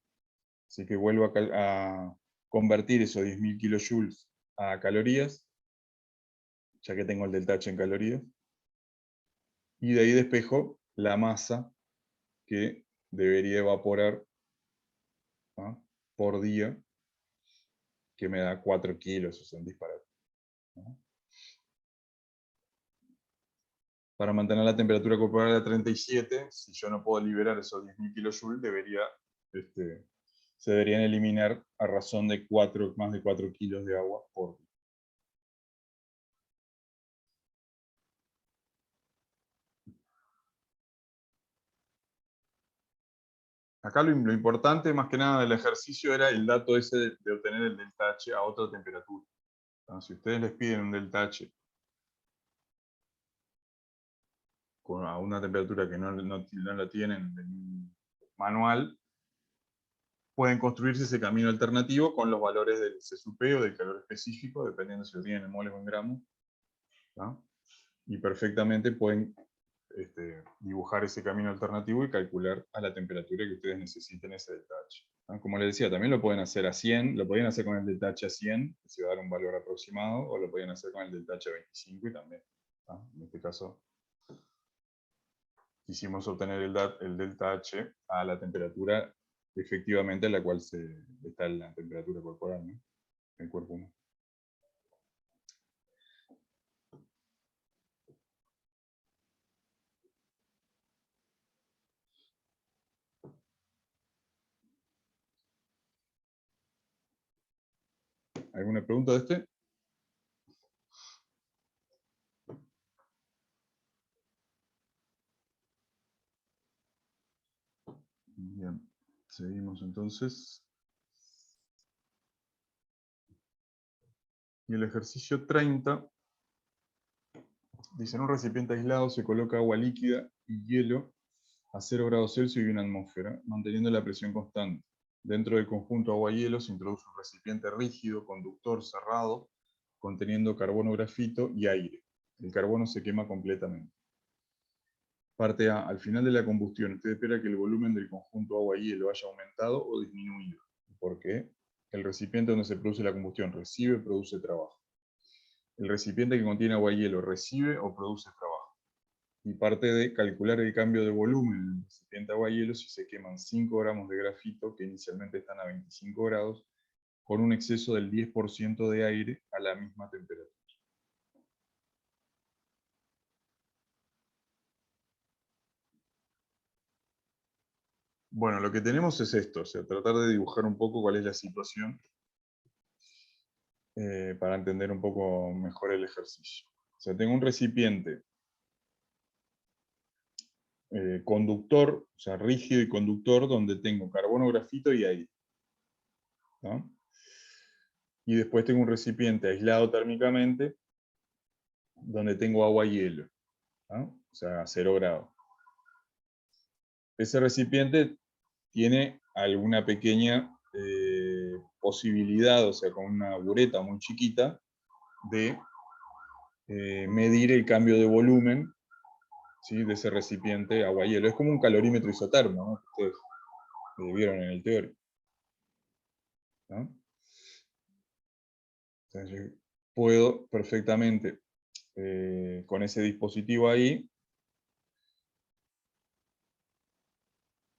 Así que vuelvo a convertir esos 10.000 kJ a calorías, ya que tengo el ΔH en calorías. Y de ahí despejo la masa que debería evaporar, ¿no? Por día, que me da 4 kilos, o sea, un disparate, ¿no? Para mantener la temperatura corporal a 37, si yo no puedo liberar esos 10.000 kJ, se deberían eliminar a razón de más de 4 kilos de agua por día. Acá lo importante, más que nada, del ejercicio era el dato ese de obtener el ΔH a otra temperatura. Entonces, si ustedes les piden un ΔH a una temperatura que no la tienen en manual, pueden construirse ese camino alternativo con los valores del C sub P o del calor específico, dependiendo si lo tienen en moles o en gramos. ¿No? Y perfectamente pueden dibujar ese camino alternativo y calcular a la temperatura que ustedes necesiten ese ΔH. ¿No? Como les decía, también lo pueden hacer a 100, lo podían hacer con el ΔH a 100, que se va a dar un valor aproximado, o lo podían hacer con el ΔH a 25 y también. ¿No? En este caso, quisimos obtener el ΔH a la temperatura efectivamente a la cual está la temperatura corporal, ¿no? El cuerpo humano. ¿Alguna pregunta de este? Bien, seguimos entonces. Y el ejercicio 30 dice: en un recipiente aislado se coloca agua líquida y hielo a 0 grados Celsius y 1 atmósfera, manteniendo la presión constante. Dentro del conjunto agua-hielo se introduce un recipiente rígido, conductor, cerrado, conteniendo carbono, grafito y aire. El carbono se quema completamente. Parte A. Al final de la combustión, usted espera que el volumen del conjunto agua-hielo haya aumentado o disminuido. ¿Por qué? El recipiente donde se produce la combustión recibe o produce trabajo. El recipiente que contiene agua-hielo recibe o produce trabajo. y parte de calcular el cambio de volumen en el recipiente agua-hielo si se queman 5 gramos de grafito, que inicialmente están a 25 grados, con un exceso del 10% de aire a la misma temperatura. Bueno, lo que tenemos es esto, o sea, tratar de dibujar un poco cuál es la situación para entender un poco mejor el ejercicio. O sea, tengo un recipiente conductor, o sea, rígido y conductor, donde tengo carbono, grafito y aire, ¿no? Y después tengo un recipiente aislado térmicamente, donde tengo agua y hielo, ¿no? O sea, a 0 grados. Ese recipiente tiene alguna pequeña posibilidad, o sea, con una bureta muy chiquita, de medir el cambio de volumen, ¿sí?, de ese recipiente agua-hielo. Es como un calorímetro isotermo, ¿no?, que ustedes vieron en el teórico, ¿no? Entonces, yo puedo perfectamente, con ese dispositivo ahí,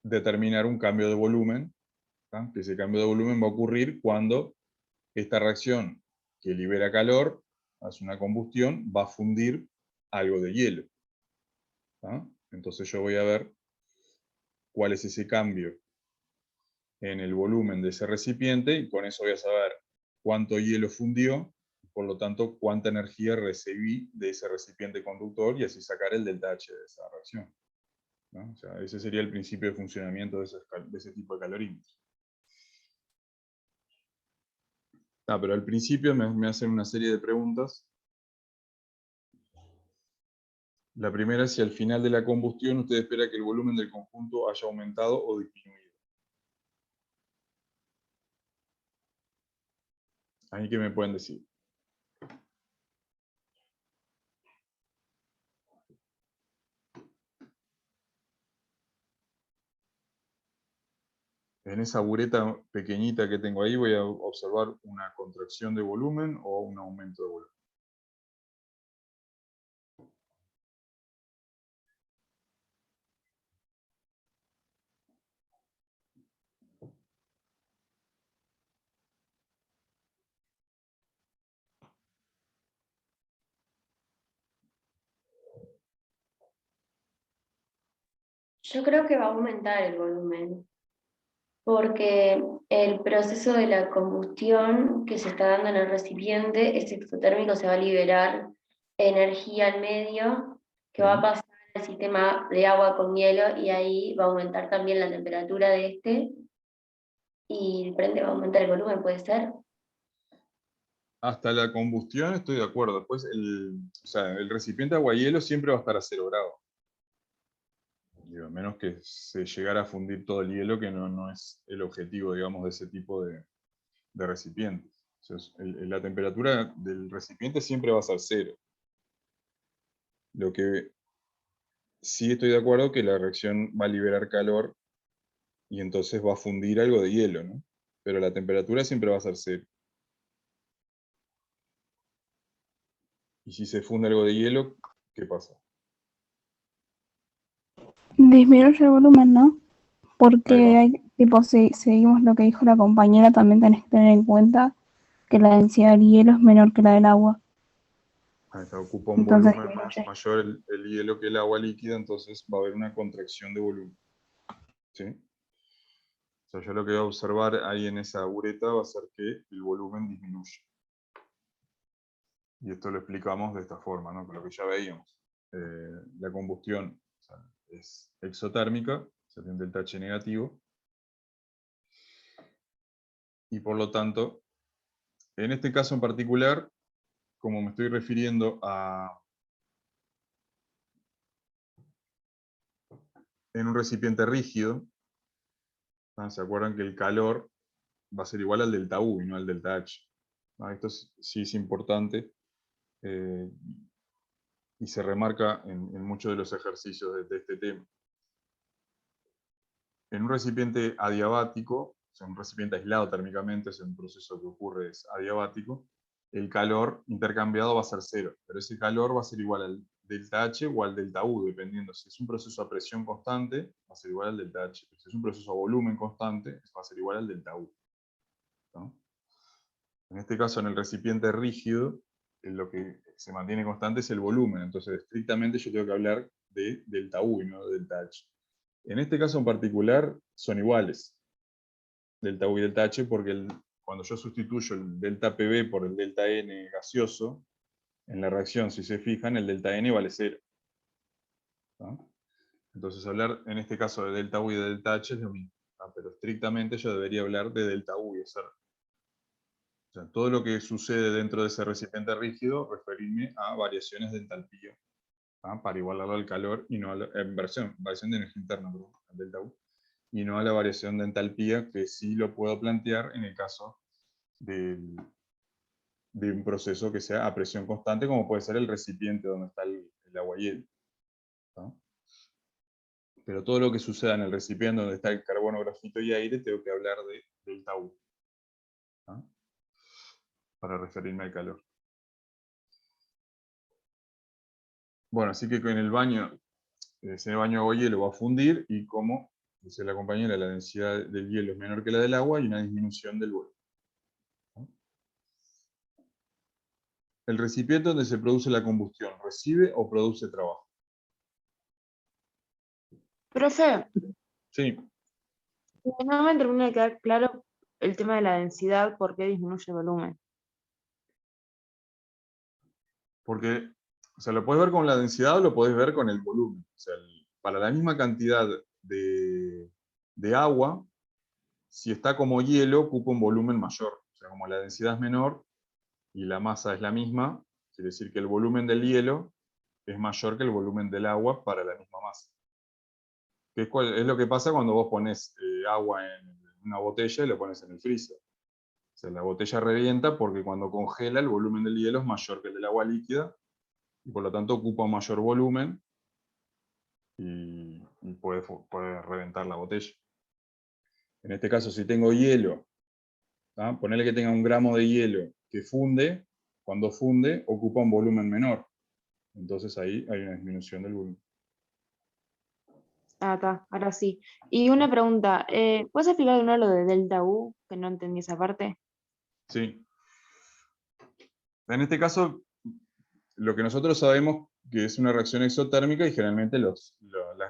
determinar un cambio de volumen, ¿tá? Que ese cambio de volumen va a ocurrir cuando esta reacción que libera calor, hace una combustión, va a fundir algo de hielo, ¿tá? Entonces yo voy a ver cuál es ese cambio en el volumen de ese recipiente, y con eso voy a saber cuánto hielo fundió, por lo tanto cuánta energía recibí de ese recipiente conductor, y así sacar el delta H de esa reacción, ¿no? O sea, ese sería el principio de funcionamiento de ese tipo de calorímetros. Pero al principio me hacen una serie de preguntas. La primera es si al final de la combustión usted espera que el volumen del conjunto haya aumentado o disminuido. ¿Ahí qué me pueden decir? En esa bureta pequeñita que tengo ahí voy a observar una contracción de volumen o un aumento de volumen. Yo creo que va a aumentar el volumen, porque el proceso de la combustión que se está dando en el recipiente es exotérmico, se va a liberar energía al medio, que va a pasar al sistema de agua con hielo, y ahí va a aumentar también la temperatura de este, y por ende va a aumentar el volumen, ¿puede ser? Hasta la combustión estoy de acuerdo. Después, o sea, el recipiente agua-hielo siempre va a estar a 0 grados. Digo, a menos que se llegara a fundir todo el hielo, que no es el objetivo, digamos, de ese tipo de recipientes. O sea, la temperatura del recipiente siempre va a ser 0. Lo que sí estoy de acuerdo que la reacción va a liberar calor y entonces va a fundir algo de hielo, ¿no? Pero la temperatura siempre va a ser 0. Y si se funde algo de hielo, ¿qué pasa? Disminuye el volumen, ¿no? Ahí Porque va. hay, tipo, si seguimos lo que dijo la compañera, también tenés que tener en cuenta que la densidad del hielo es menor que la del agua. Ahí está, ocupa un Entonces volumen disminuye. mayor el hielo que el agua líquida, entonces va a haber una contracción de volumen, ¿sí? O sea, yo lo que voy a observar ahí en esa bureta va a ser que el volumen disminuye. Y esto lo explicamos de esta forma, ¿no? Con lo que ya veíamos. La combustión, o sea, es exotérmica, o sea, tiene un delta H negativo, y por lo tanto, en este caso en particular, como me estoy refiriendo en un recipiente rígido, ¿no? ¿Se acuerdan que el calor va a ser igual al delta U y no al delta H? ¿No? Esto sí es importante, y se remarca en muchos de los ejercicios de este tema. En un recipiente adiabático, o sea, un recipiente aislado térmicamente, es un proceso que ocurre, es adiabático, el calor intercambiado va a ser 0, pero ese calor va a ser igual al delta H o al delta U, dependiendo. Si es un proceso a presión constante, va a ser igual al delta H. Si es un proceso a volumen constante, va a ser igual al delta U, ¿no? En este caso, en el recipiente rígido, lo que se mantiene constante es el volumen. Entonces, estrictamente yo tengo que hablar de delta U y no de delta H. En este caso en particular, son iguales, delta U y delta H, porque cuando yo sustituyo el delta PB por el delta N gaseoso, en la reacción, si se fijan, el delta N vale 0. ¿No? Entonces, hablar en este caso de delta U y de delta H es lo mismo. ¿No? Pero estrictamente yo debería hablar de delta U y hacer, o sea, todo lo que sucede dentro de ese recipiente rígido, referirme a variaciones de entalpía, ¿no? Para igualarlo al calor y no a la variación de energía interna, perdón, al delta U, y no a la variación de entalpía, que sí lo puedo plantear en el caso de un proceso que sea a presión constante, como puede ser el recipiente donde está el agua y hielo, ¿no? Pero todo lo que suceda en el recipiente donde está el carbono, grafito y aire, tengo que hablar de delta U, ¿no? Para referirme al calor. Bueno, así que en el baño, ese baño de agua y hielo va a fundir, y como dice la compañera, la densidad del hielo es menor que la del agua, y una disminución del volumen. El recipiente donde se produce la combustión, ¿recibe o produce trabajo? Profe, Sí, no me termina de quedar claro el tema de la densidad, por qué disminuye el volumen. porque, o sea, lo puedes ver con la densidad o lo podés ver con el volumen. O sea, para la misma cantidad de agua, si está como hielo, ocupa un volumen mayor. O sea, como la densidad es menor y la masa es la misma, quiere decir que el volumen del hielo es mayor que el volumen del agua para la misma masa. Que es lo que pasa cuando vos pones agua en una botella y lo pones en el freezer. O sea, la botella revienta porque cuando congela el volumen del hielo es mayor que el del agua líquida, y por lo tanto ocupa un mayor volumen y puede reventar la botella. En este caso, si tengo hielo, ¿tá? Ponele que tenga 1 gramo de hielo que funde, cuando funde ocupa un volumen menor. Entonces ahí hay una disminución del volumen. Ah, está, ahora sí. Y una pregunta, ¿puedes explicar de nuevo lo de delta U? Que no entendí esa parte. Sí. En este caso, lo que nosotros sabemos que es una reacción exotérmica, y generalmente las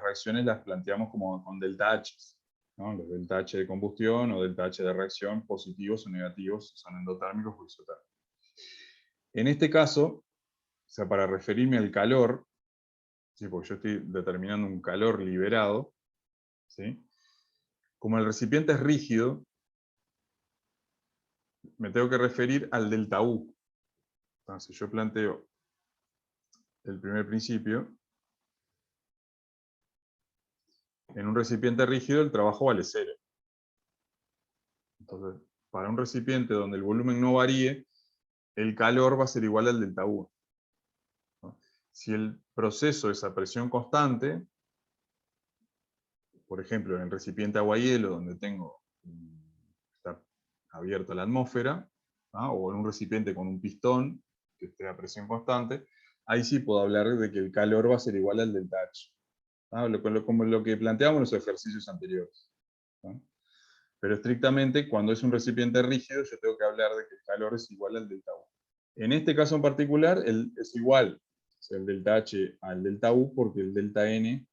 reacciones las planteamos como con delta H, ¿no? Los delta H de combustión o delta H de reacción, positivos o negativos, son endotérmicos o isotérmicos. En este caso, o sea, para referirme al calor, ¿sí? Porque yo estoy determinando un calor liberado, ¿sí? Como el recipiente es rígido, me tengo que referir al delta U. Entonces yo planteo el primer principio. En un recipiente rígido el trabajo vale 0. Entonces, para un recipiente donde el volumen no varíe, el calor va a ser igual al delta U, ¿no? Si el proceso es a presión constante, por ejemplo, en el recipiente agua-hielo, donde está abierta la atmósfera, ¿no? O en un recipiente con un pistón que esté a presión constante, ahí sí puedo hablar de que el calor va a ser igual al delta H, ¿no? Como lo que planteamos en los ejercicios anteriores, ¿no? Pero estrictamente, cuando es un recipiente rígido, yo tengo que hablar de que el calor es igual al delta U. En este caso en particular, es igual, o sea, el delta H al delta U, porque el delta N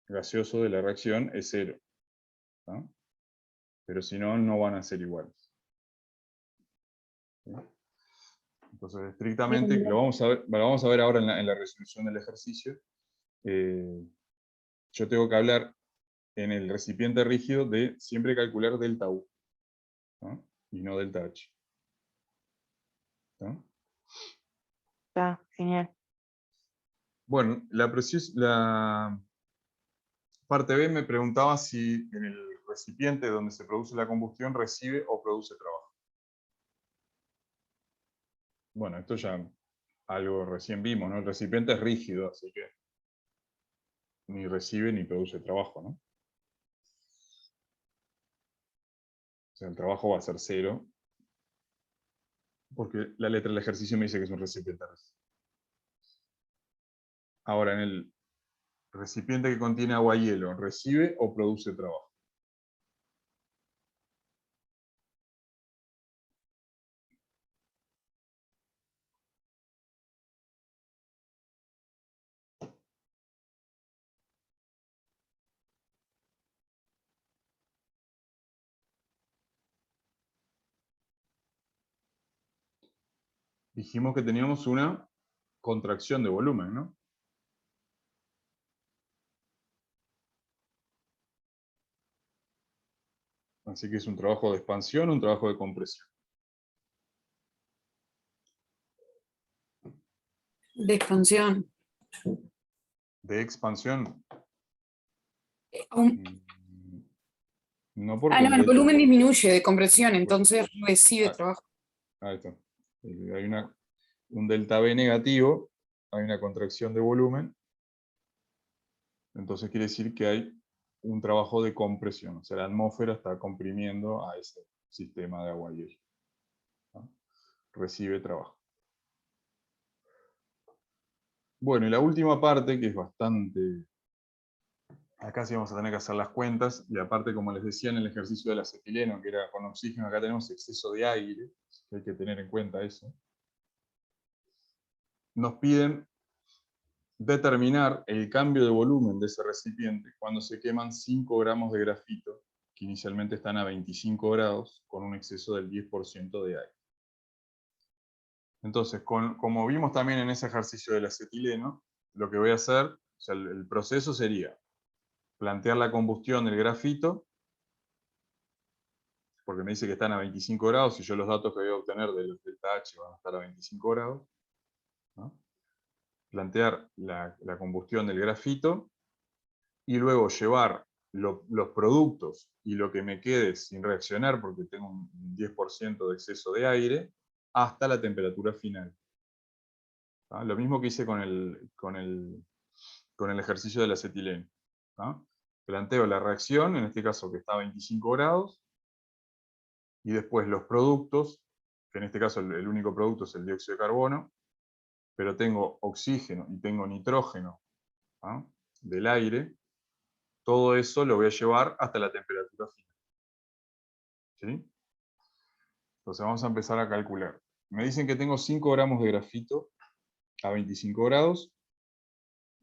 gaseoso de la reacción es 0, ¿no? Pero si no, no van a ser iguales. ¿Sí? Entonces, estrictamente, lo vamos a ver ahora en la resolución del ejercicio. Yo tengo que hablar en el recipiente rígido de siempre calcular delta U, ¿no? Y no delta H, ¿no? Está, genial. Bueno, la parte B me preguntaba si en el recipiente donde se produce la combustión recibe o produce trabajo. Bueno, esto ya algo recién vimos, ¿no? El recipiente es rígido, así que ni recibe ni produce trabajo, ¿no? O sea, el trabajo va a ser 0, porque la letra del ejercicio me dice que es un recipiente rígido. Ahora, en el recipiente que contiene agua y hielo, ¿recibe o produce trabajo? Dijimos que teníamos una contracción de volumen, ¿no? Así que es un trabajo de expansión o un trabajo de compresión. De expansión. De expansión. Aún- No, porque no, el volumen disminuye de compresión, entonces recibe trabajo. Ahí está. Hay un delta B negativo, hay una contracción de volumen, entonces quiere decir que hay un trabajo de compresión, o sea, la atmósfera está comprimiendo a ese sistema de agua y hielo, ¿no? Recibe trabajo. Bueno, y la última parte, que es bastante... Acá sí vamos a tener que hacer las cuentas, y aparte, como les decía en el ejercicio del acetileno, que era con oxígeno, acá tenemos exceso de aire, que hay que tener en cuenta eso. Nos piden determinar el cambio de volumen de ese recipiente cuando se queman 5 gramos de grafito, que inicialmente están a 25 grados, con un exceso del 10% de aire. Entonces, como vimos también en ese ejercicio del acetileno, lo que voy a hacer, o sea, el proceso sería plantear la combustión del grafito, porque me dice que están a 25 grados, y yo los datos que voy a obtener del delta H van a estar a 25 grados, ¿no? Plantear la combustión del grafito, y luego llevar los productos y lo que me quede sin reaccionar, porque tengo un 10% de exceso de aire, hasta la temperatura final. ¿Ah? Lo mismo que hice con el ejercicio del acetileno. ¿Ah? Planteo la reacción, en este caso que está a 25 grados, y después los productos, que en este caso el único producto es el dióxido de carbono, pero tengo oxígeno y tengo nitrógeno, ¿ah?, del aire. Todo eso lo voy a llevar hasta la temperatura final. ¿Sí? Entonces vamos a empezar a calcular. Me dicen que tengo 5 gramos de grafito a 25 grados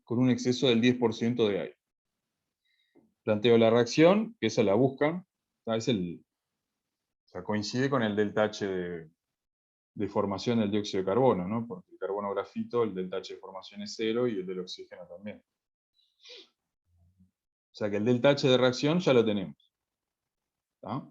con un exceso del 10% de aire. Planteo la reacción, que esa la buscan. O sea, coincide con el delta H de formación del dióxido de carbono, ¿no? Porque el carbono grafito, el delta H de formación es 0 y el del oxígeno también. O sea que el delta H de reacción ya lo tenemos. ¿Tá?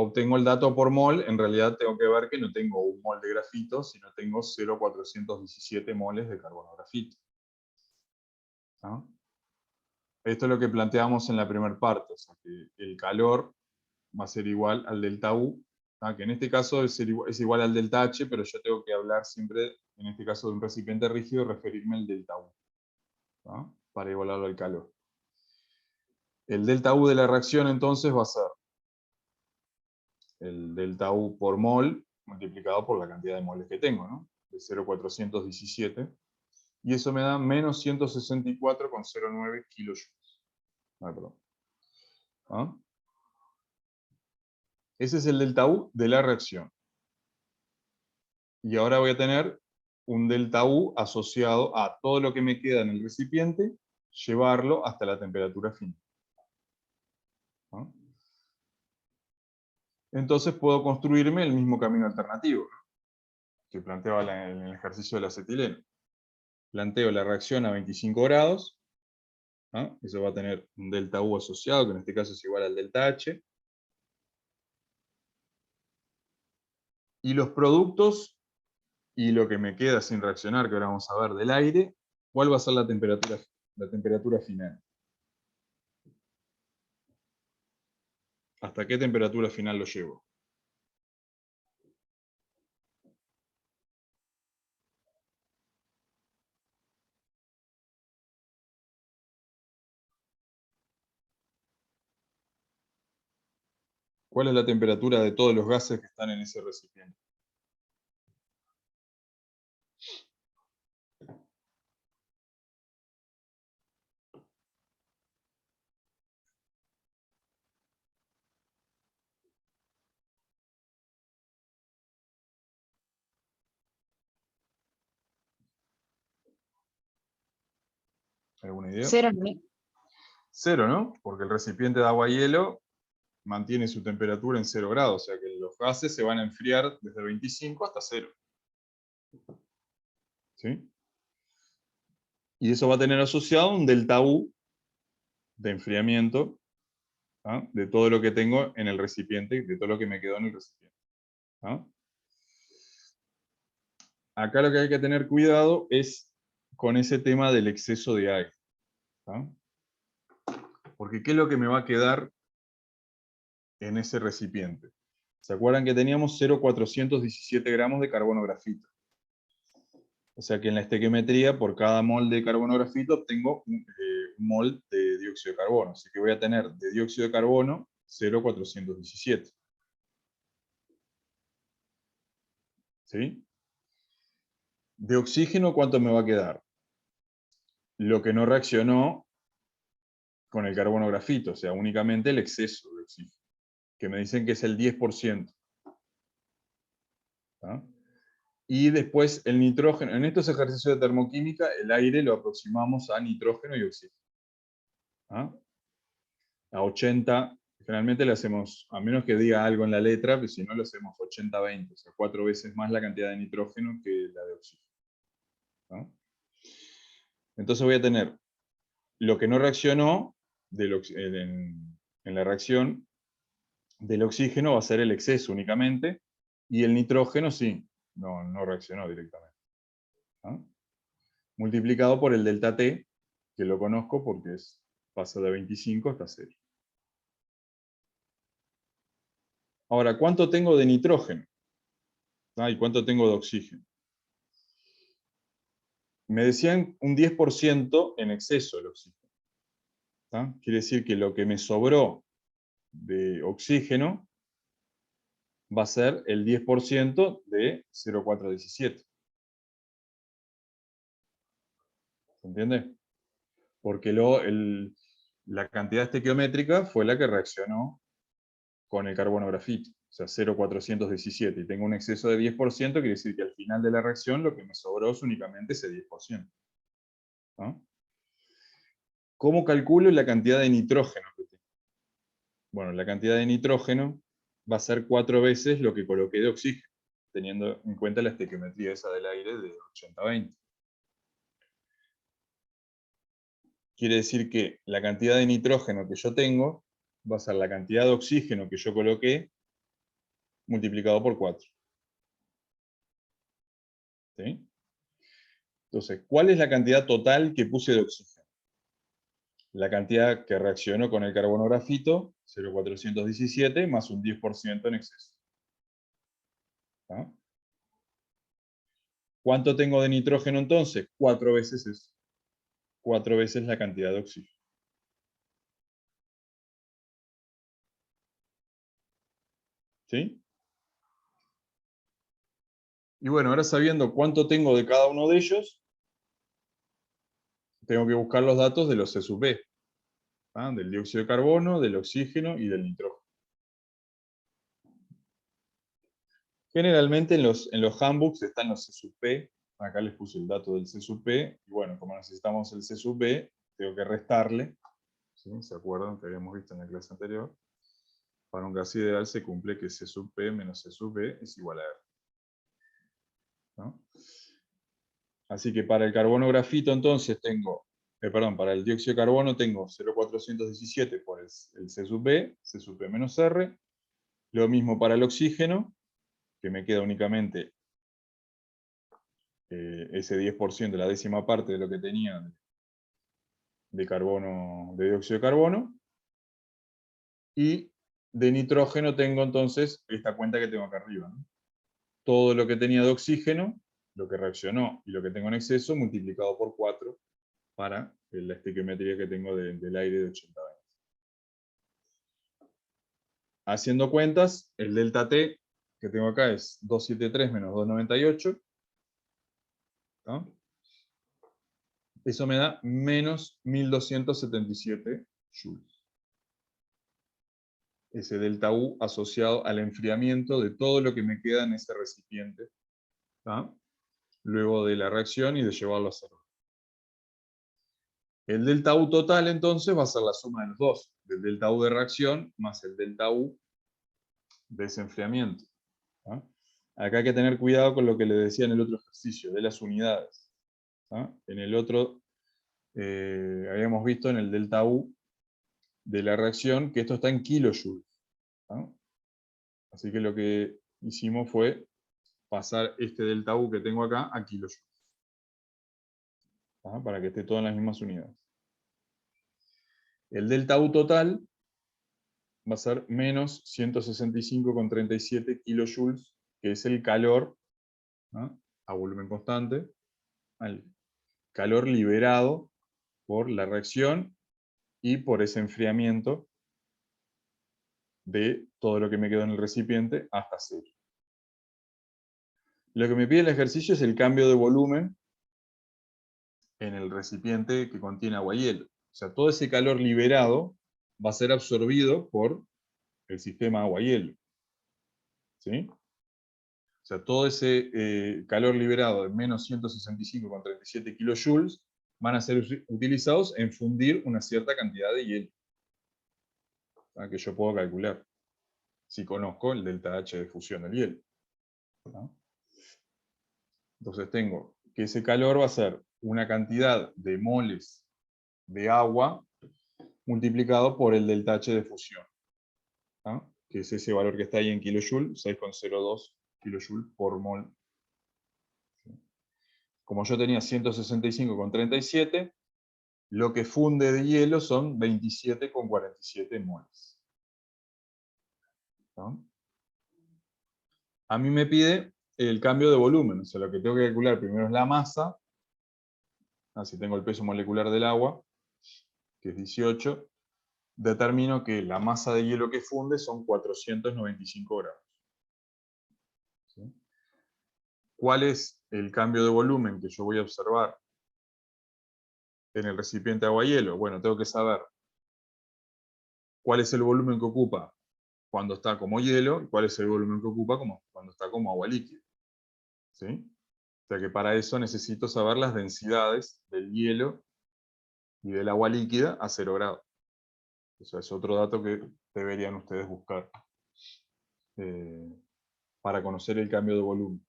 Obtengo el dato por mol, en realidad tengo que ver que no tengo un mol de grafito, sino tengo 0,417 moles de carbono grafito. ¿No? Esto es lo que planteamos en la primera parte, o sea, que el calor va a ser igual al delta U, ¿no? Que en este caso es igual al delta H, pero yo tengo que hablar siempre, en este caso de un recipiente rígido, referirme al delta U, ¿no? Para igualarlo al calor. El delta U de la reacción entonces va a ser el delta U por mol multiplicado por la cantidad de moles que tengo, ¿no? De 0,417, y eso me da menos 164,09 kilojoules. Ah, perdón. ¿Ah? Ese es el delta U de la reacción. Y ahora voy a tener un delta U asociado a todo lo que me queda en el recipiente, llevarlo hasta la temperatura final. ¿Ah? Entonces puedo construirme el mismo camino alternativo, ¿no?, que planteaba en el ejercicio del acetileno. Planteo la reacción a 25 grados, ¿no? Eso va a tener un delta U asociado, que en este caso es igual al delta H. Y los productos, y lo que me queda sin reaccionar, que ahora vamos a ver, del aire, ¿cuál va a ser la temperatura final? ¿Hasta qué temperatura final lo llevo? ¿Cuál es la temperatura de todos los gases que están en ese recipiente? ¿Alguna idea? 0, ¿no? 0, ¿no? Porque el recipiente de agua-hielo mantiene su temperatura en 0 grados, o sea que los gases se van a enfriar desde 25 hasta 0. ¿Sí? Y eso va a tener asociado un delta U de enfriamiento, ¿ah? De todo lo que tengo en el recipiente, de todo lo que me quedó en el recipiente. ¿Ah? Acá lo que hay que tener cuidado es con ese tema del exceso de aire. ¿Ah? Porque ¿qué es lo que me va a quedar en ese recipiente? ¿Se acuerdan que teníamos 0,417 gramos de carbono grafito? O sea que en la estequiometría, por cada mol de carbono grafito, obtengo un mol de dióxido de carbono. Así que voy a tener de dióxido de carbono 0,417. ¿Sí? De oxígeno, ¿cuánto me va a quedar? Lo que no reaccionó con el carbono grafito, o sea, únicamente el exceso de oxígeno, que me dicen que es el 10%. ¿Ah? Y después el nitrógeno. En estos ejercicios de termoquímica, el aire lo aproximamos a nitrógeno y oxígeno. ¿Ah? A 80, generalmente le hacemos, a menos que diga algo en la letra, pero si no lo hacemos 80-20, o sea, 4 veces más la cantidad de nitrógeno que la de oxígeno. ¿Ah? Entonces voy a tener lo que no reaccionó en la reacción del oxígeno va a ser el exceso únicamente, y el nitrógeno sí, no reaccionó directamente. ¿Ah? Multiplicado por el delta T, que lo conozco porque pasa de 25 hasta 0. Ahora, ¿cuánto tengo de nitrógeno? ¿Ah? ¿Y cuánto tengo de oxígeno? Me decían un 10% en exceso el oxígeno. ¿Ah? Quiere decir que lo que me sobró de oxígeno va a ser el 10% de 0,417. ¿Se entiende? Porque la cantidad estequiométrica fue la que reaccionó con el carbono grafito, o sea, 0,417. Y tengo un exceso de 10%, quiere decir que al final de la reacción lo que me sobró es únicamente ese 10%. ¿No? ¿Cómo calculo la cantidad de nitrógeno que tengo? Bueno, la cantidad de nitrógeno va a ser 4 veces lo que coloqué de oxígeno, teniendo en cuenta la estequiometría esa del aire de 80-20. Quiere decir que la cantidad de nitrógeno que yo tengo va a ser la cantidad de oxígeno que yo coloqué multiplicado por 4. ¿Sí? Entonces, ¿cuál es la cantidad total que puse de oxígeno? La cantidad que reaccionó con el carbono grafito, 0,417, más un 10% en exceso. ¿Ah? ¿Cuánto tengo de nitrógeno entonces? 4 veces eso. 4 veces la cantidad de oxígeno. ¿Sí? Y bueno, ahora sabiendo cuánto tengo de cada uno de ellos, tengo que buscar los datos de los C sub B. ¿Ah? Del dióxido de carbono, del oxígeno y del nitrógeno. Generalmente en los handbooks están los C sub P. Acá les puse el dato del C sub P. Y bueno, como necesitamos el C sub B, tengo que restarle. ¿Sí? ¿Se acuerdan que habíamos visto en la clase anterior? Para un gas ideal se cumple que C sub P menos C sub B es igual a R. ¿No? Así que para el carbono grafito entonces tengo, para el dióxido de carbono tengo 0,417 por el C sub B menos R. Lo mismo para el oxígeno, que me queda únicamente ese 10%, la décima parte de lo que tenía de dióxido de carbono. Y de nitrógeno tengo entonces esta cuenta que tengo acá arriba, ¿no? Todo lo que tenía de oxígeno, lo que reaccionó y lo que tengo en exceso, multiplicado por 4 para la estequiometría que tengo del aire de 80-20. Haciendo cuentas, el delta T que tengo acá es 273 menos 298. ¿No? Eso me da menos 1277 joules. Ese delta U asociado al enfriamiento de todo lo que me queda en ese recipiente, ¿tá? Luego de la reacción y de llevarlo a cero. El delta U total, entonces, va a ser la suma de los dos, del delta U de reacción más el delta U de desenfriamiento. ¿Ah? Acá hay que tener cuidado con lo que les decía en el otro ejercicio, de las unidades. ¿Ah? En el otro, habíamos visto en el delta U de la reacción que esto está en kilojoules. ¿Ah? Así que lo que hicimos fue pasar este delta U que tengo acá a kilojoules. ¿Ah? Para que esté todo en las mismas unidades. El delta U total va a ser menos 165,37 kilojoules, que es el calor, ¿no?, a volumen constante, al calor liberado por la reacción y por ese enfriamiento de todo lo que me quedó en el recipiente hasta cero. Lo que me pide el ejercicio es el cambio de volumen en el recipiente que contiene agua y hielo. O sea, todo ese calor liberado va a ser absorbido por el sistema agua-hielo. ¿Sí? O sea, todo ese calor liberado de menos 165,37 kilojoules van a ser utilizados en fundir una cierta cantidad de hielo, ¿no?, que yo puedo calcular, si conozco el delta H de fusión del hielo, ¿no? Entonces tengo que ese calor va a ser una cantidad de moles de agua multiplicado por el delta H de fusión, ¿no?, que es ese valor que está ahí en kilojoules, 6,02 kilojoules por mol. Como yo tenía 165,37, lo que funde de hielo son 27,47 moles. ¿No? A mí me pide el cambio de volumen, o sea, lo que tengo que calcular primero es la masa, si tengo el peso molecular del agua, que es 18, determino que la masa de hielo que funde son 495 gramos. ¿Sí? ¿Cuál es el cambio de volumen que yo voy a observar en el recipiente agua-hielo? Bueno, tengo que saber cuál es el volumen que ocupa cuando está como hielo, y cuál es el volumen que ocupa cuando está como agua líquida. ¿Sí? O sea que para eso necesito saber las densidades del hielo y del agua líquida a 0 grados. O sea, es otro dato que deberían ustedes buscar para conocer el cambio de volumen,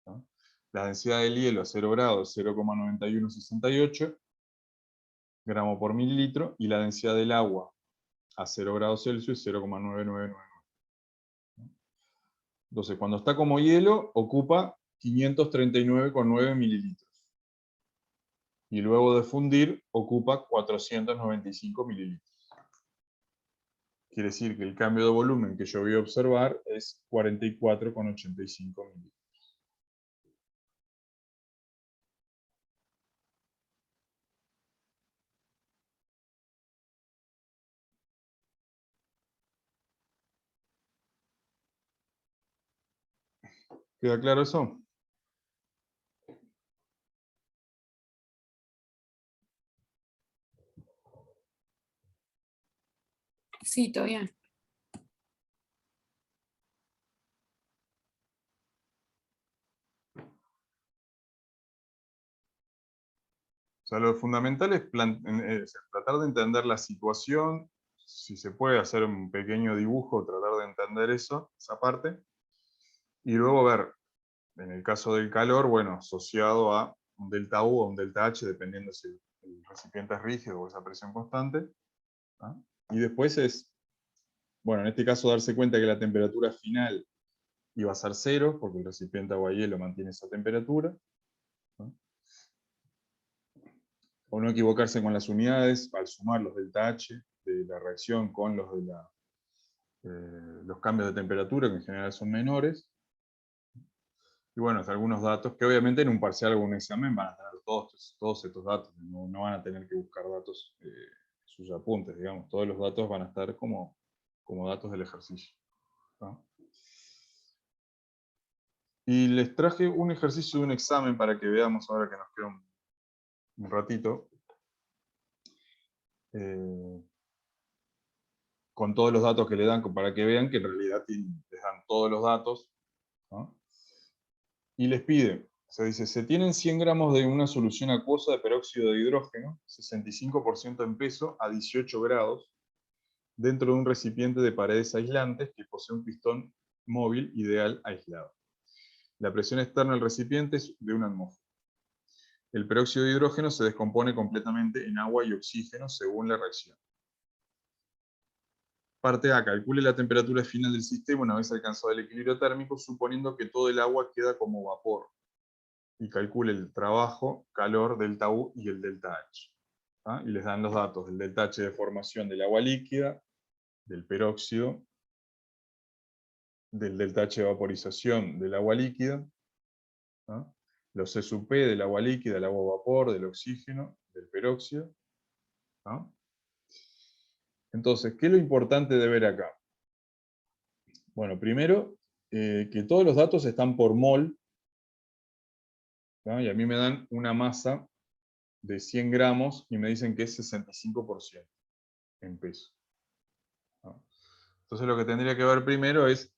¿no? La densidad del hielo a 0 grados es 0,9168 gramos por mililitro, y la densidad del agua a 0 grados Celsius es 0,9999. Entonces, cuando está como hielo, ocupa 539,9 mililitros. Y luego de fundir, ocupa 495 mililitros. Quiere decir que el cambio de volumen que yo voy a observar es 44,85 mililitros. ¿Queda claro eso? Sí, todo bien. O sea, lo fundamental es tratar de entender la situación, si se puede hacer un pequeño dibujo, tratar de entender eso, esa parte, y luego ver, en el caso del calor, bueno, asociado a un delta U o un delta H, dependiendo si el recipiente es rígido o es a presión constante, ¿no? Y después es, bueno, en este caso darse cuenta que la temperatura final iba a ser 0, porque el recipiente agua-hielo mantiene esa temperatura, ¿no? O no equivocarse con las unidades al sumar los delta H de la reacción con los de los cambios de temperatura, que en general son menores. Y bueno, algunos datos que obviamente en un parcial o un examen van a tener todos estos datos, no van a tener que buscar datos en sus apuntes, digamos. Todos los datos van a estar como datos del ejercicio, ¿no? Y les traje un ejercicio de un examen para que veamos ahora que nos queda un ratito. Con todos los datos que le dan, para que vean que en realidad les dan todos los datos, ¿no? Y les pide Se dice, se tienen 100 gramos de una solución acuosa de peróxido de hidrógeno, 65% en peso, a 18 grados, dentro de un recipiente de paredes aislantes que posee un pistón móvil ideal aislado. La presión externa del recipiente es de 1 atmósfera. El peróxido de hidrógeno se descompone completamente en agua y oxígeno según la reacción. Parte A, calcule la temperatura final del sistema una vez alcanzado el equilibrio térmico, suponiendo que todo el agua queda como vapor. Y calcule el trabajo, calor, delta U y el delta H. ¿Ah? Y les dan los datos del delta H de formación del agua líquida, del peróxido, del delta H de vaporización del agua líquida, ¿ah? Los C sub P del agua líquida, del agua vapor, del oxígeno, del peróxido. ¿Ah? Entonces, ¿qué es lo importante de ver acá? Bueno, primero, que todos los datos están por mol, ¿ah? Y a mí me dan una masa de 100 gramos y me dicen que es 65% en peso. ¿Ah? Entonces lo que tendría que ver primero es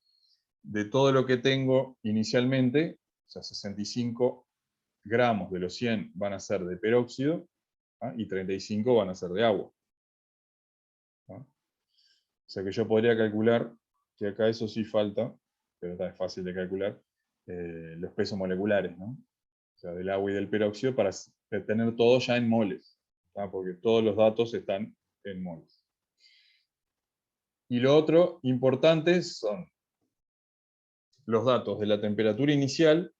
de todo lo que tengo inicialmente, o sea, 65 gramos de los 100 van a ser de peróxido, ¿ah? Y 35 van a ser de agua. ¿Ah? O sea que yo podría calcular, que acá eso sí falta, pero está fácil de calcular, los pesos moleculares, ¿no? O sea, del agua y del peróxido, para tener todo ya en moles, ¿tá? Porque todos los datos están en moles. Y lo otro importante son los datos de la temperatura inicial.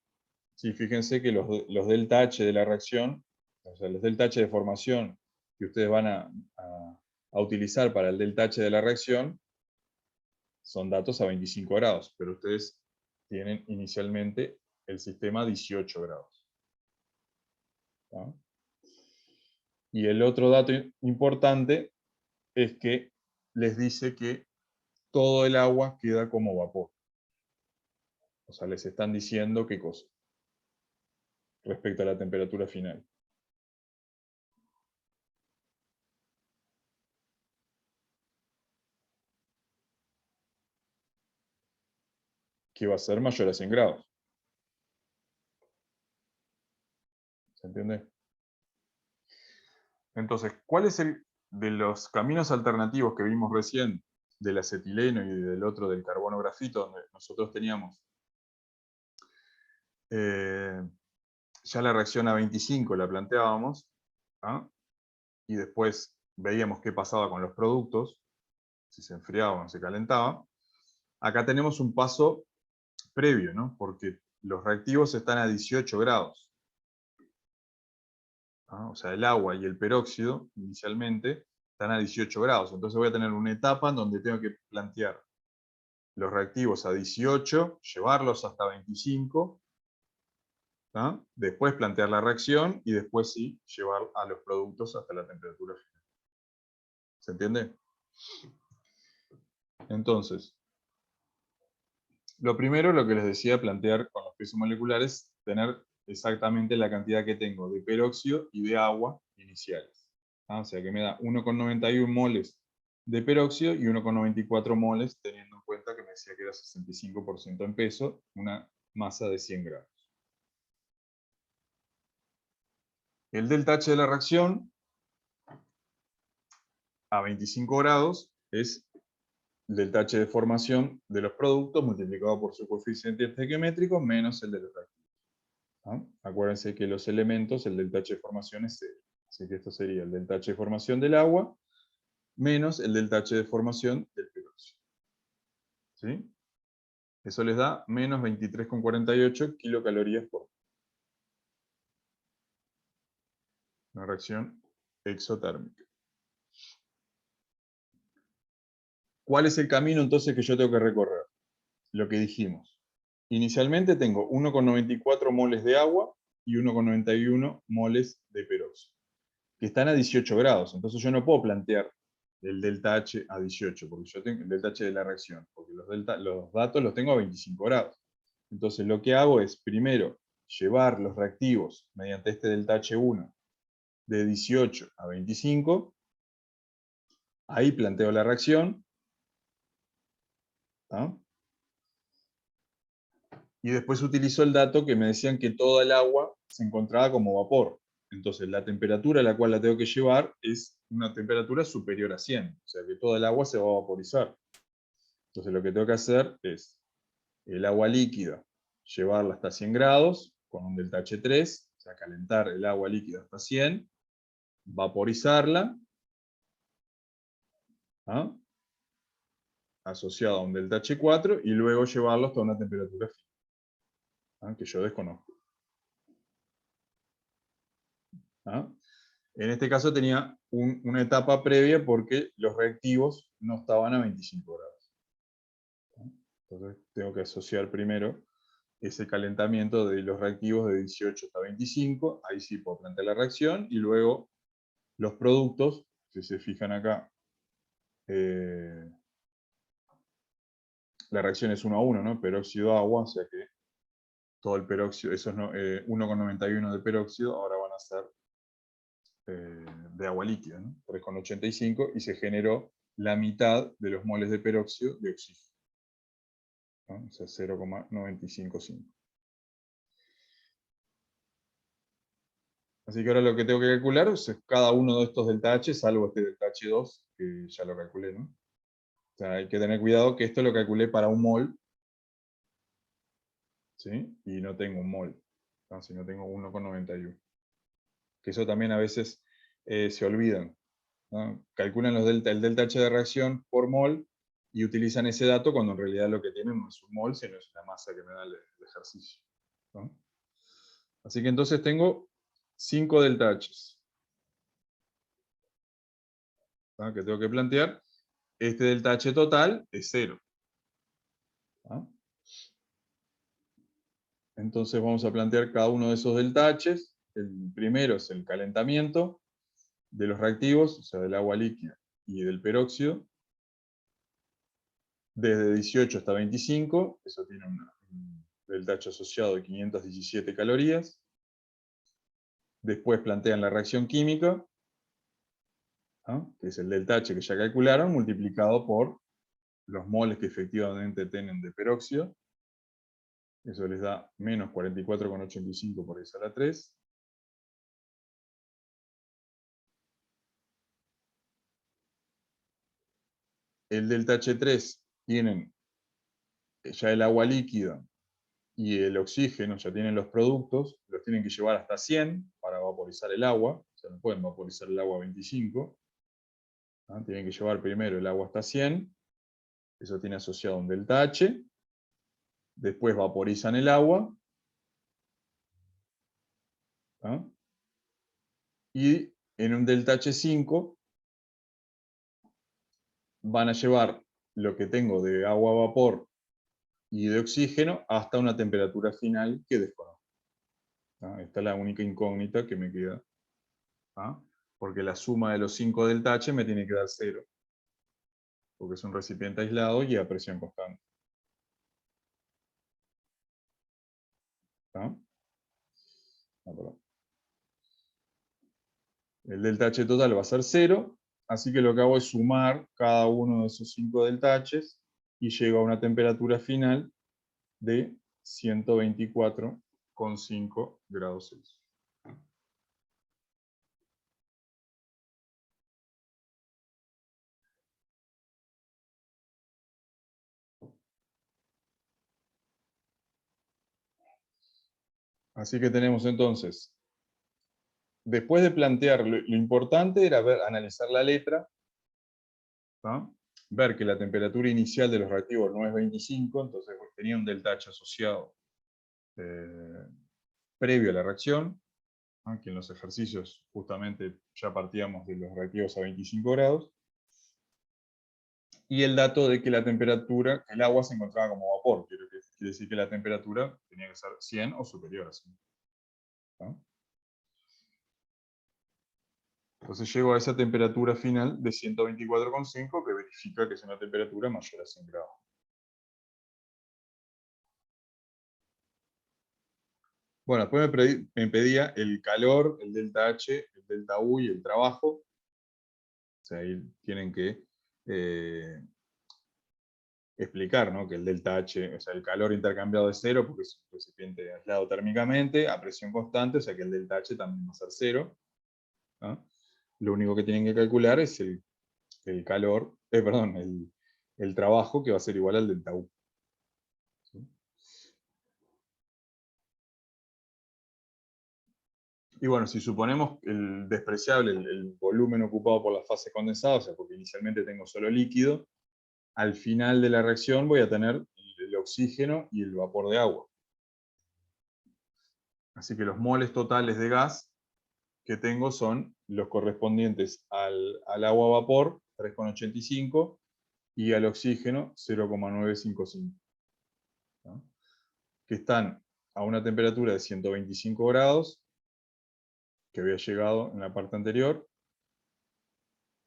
Sí, fíjense que los delta H de la reacción, o sea, los delta H de formación que ustedes van a utilizar para el delta H de la reacción, son datos a 25 grados, pero ustedes tienen inicialmente el sistema a 18 grados. ¿Ah? Y el otro dato importante es que les dice que todo el agua queda como vapor. O sea, les están diciendo qué cosa respecto a la temperatura final. Que va a ser mayor a 100 grados. ¿Se entiende? Entonces, ¿cuál es el de los caminos alternativos que vimos recién, del acetileno y del otro del carbono grafito, donde nosotros teníamos ya la reacción a 25 la planteábamos, ¿ah? Y después veíamos qué pasaba con los productos, si se enfriaban o se calentaban. Acá tenemos un paso previo, ¿no? Porque los reactivos están a 18 grados. ¿Ah? O sea, el agua y el peróxido, inicialmente, están a 18 grados. Entonces voy a tener una etapa en donde tengo que plantear los reactivos a 18, llevarlos hasta 25, ¿ah? Después plantear la reacción y después sí, llevar a los productos hasta la temperatura final. ¿Se entiende? Entonces, lo primero, lo que les decía, plantear con los pesos moleculares, tener exactamente la cantidad que tengo de peróxido y de agua iniciales. ¿Ah? O sea que me da 1,91 moles de peróxido y 1,94 moles, teniendo en cuenta que me decía que era 65% en peso, una masa de 100 gramos. El delta H de la reacción a 25 grados es el delta H de formación de los productos multiplicado por su coeficiente estequiométrico menos el de los reactivos. ¿Ah? Acuérdense que los elementos, el delta H de formación es 0. Así que esto sería el delta H de formación del agua menos el delta H de formación del peróxido. ¿Sí? Eso les da menos 23,48 kilocalorías por una reacción exotérmica. ¿Cuál es el camino entonces que yo tengo que recorrer? Lo que dijimos. Inicialmente tengo 1,94 moles de agua y 1,91 moles de peróxido, que están a 18 grados. Entonces yo no puedo plantear el delta H a 18, porque yo tengo el delta H de la reacción, porque los datos los tengo a 25 grados. Entonces lo que hago es, primero, llevar los reactivos mediante este delta H1 de 18 a 25, ahí planteo la reacción, ¿ah? Y después utilizó el dato que me decían que toda el agua se encontraba como vapor. Entonces la temperatura a la cual la tengo que llevar es una temperatura superior a 100. O sea que toda el agua se va a vaporizar. Entonces lo que tengo que hacer es el agua líquida, llevarla hasta 100 grados con un delta H3, o sea, calentar el agua líquida hasta 100, vaporizarla, ¿ah? Asociado a un delta H4, y luego llevarlo hasta una temperatura fija, ¿ah? Que yo desconozco. ¿Ah? En este caso tenía una etapa previa porque los reactivos no estaban a 25 grados. ¿Ah? Entonces tengo que asociar primero ese calentamiento de los reactivos de 18 hasta 25, ahí sí puedo plantear la reacción, y luego los productos, si se fijan acá, la reacción es 1 a 1, ¿no? Peróxido agua, o sea que todo el peróxido, esos 1,91 de peróxido, ahora van a ser de agua líquida, ¿no? 3,85, y se generó la mitad de los moles de peróxido de oxígeno, ¿no? O sea, 0,955. Así que ahora lo que tengo que calcular es cada uno de estos delta H, salvo este delta H2, que ya lo calculé, ¿no? O sea, hay que tener cuidado que esto lo calculé para un mol, ¿sí? Y no tengo un mol, ¿no? Sino tengo 1,91. Que eso también a veces se olvidan, ¿no? Calculan el delta H de reacción por mol y utilizan ese dato cuando en realidad lo que tienen no es un mol, sino es la masa que me da el ejercicio, ¿no? Así que entonces tengo 5 delta H's, ¿no? Que tengo que plantear. Este delta H total es 0. ¿No? Entonces vamos a plantear cada uno de esos delta H's. El primero es el calentamiento de los reactivos, o sea, del agua líquida y del peróxido, desde 18 hasta 25, eso tiene un delta H asociado de 517 calorías. Después plantean la reacción química, ¿no? Que es el delta H que ya calcularon, multiplicado por los moles que efectivamente tienen de peróxido. Eso les da menos 44,85 por 10 a la 3. El delta H3 tienen ya el agua líquida y el oxígeno, ya tienen los productos, los tienen que llevar hasta 100 para vaporizar el agua, o sea, no pueden vaporizar el agua a 25, ¿no? Tienen que llevar primero el agua hasta 100, eso tiene asociado un delta H, después vaporizan el agua, ¿no? Y en un delta H5 van a llevar lo que tengo de agua a vapor y de oxígeno hasta una temperatura final que desconozco, ¿no? Esta es la única incógnita que me queda, ¿no? Porque la suma de los 5 delta H me tiene que dar 0, porque es un recipiente aislado y a presión constante, ¿no? Ah, perdón. El delta H total va a ser 0, así que lo que hago es sumar cada uno de esos 5 delta H's y llego a una temperatura final de 124,5 grados Celsius. Así que tenemos entonces, después de plantear, lo importante era analizar la letra, ¿no? Ver que la temperatura inicial de los reactivos no es 25, entonces tenía un delta H asociado previo a la reacción, ¿no? Que en los ejercicios justamente ya partíamos de los reactivos a 25 grados, y el dato de que la temperatura, el agua se encontraba como vapor, quiere decir que la temperatura tenía que ser 100 o superior a 100, ¿no? Entonces llego a esa temperatura final de 124,5 que verifica que es una temperatura mayor a 100 grados. Bueno, después me pedía el calor, el delta H, el delta U y el trabajo. O sea, ahí tienen que explicar, ¿no? Que el delta H, o sea, el calor intercambiado es 0 porque es un recipiente aislado térmicamente, a presión constante, o sea que el delta H también va a ser 0. ¿No? Lo único que tienen que calcular es el calor, perdón, el trabajo, que va a ser igual al delta U. ¿Sí? Y bueno, si suponemos el despreciable, el volumen ocupado por la fase condensada, o sea, porque inicialmente tengo solo líquido, al final de la reacción voy a tener el oxígeno y el vapor de agua. Así que los moles totales de gas que tengo son los correspondientes al agua vapor, 3,85, y al oxígeno, 0,955. ¿No? Que están a una temperatura de 125 grados, que había llegado en la parte anterior,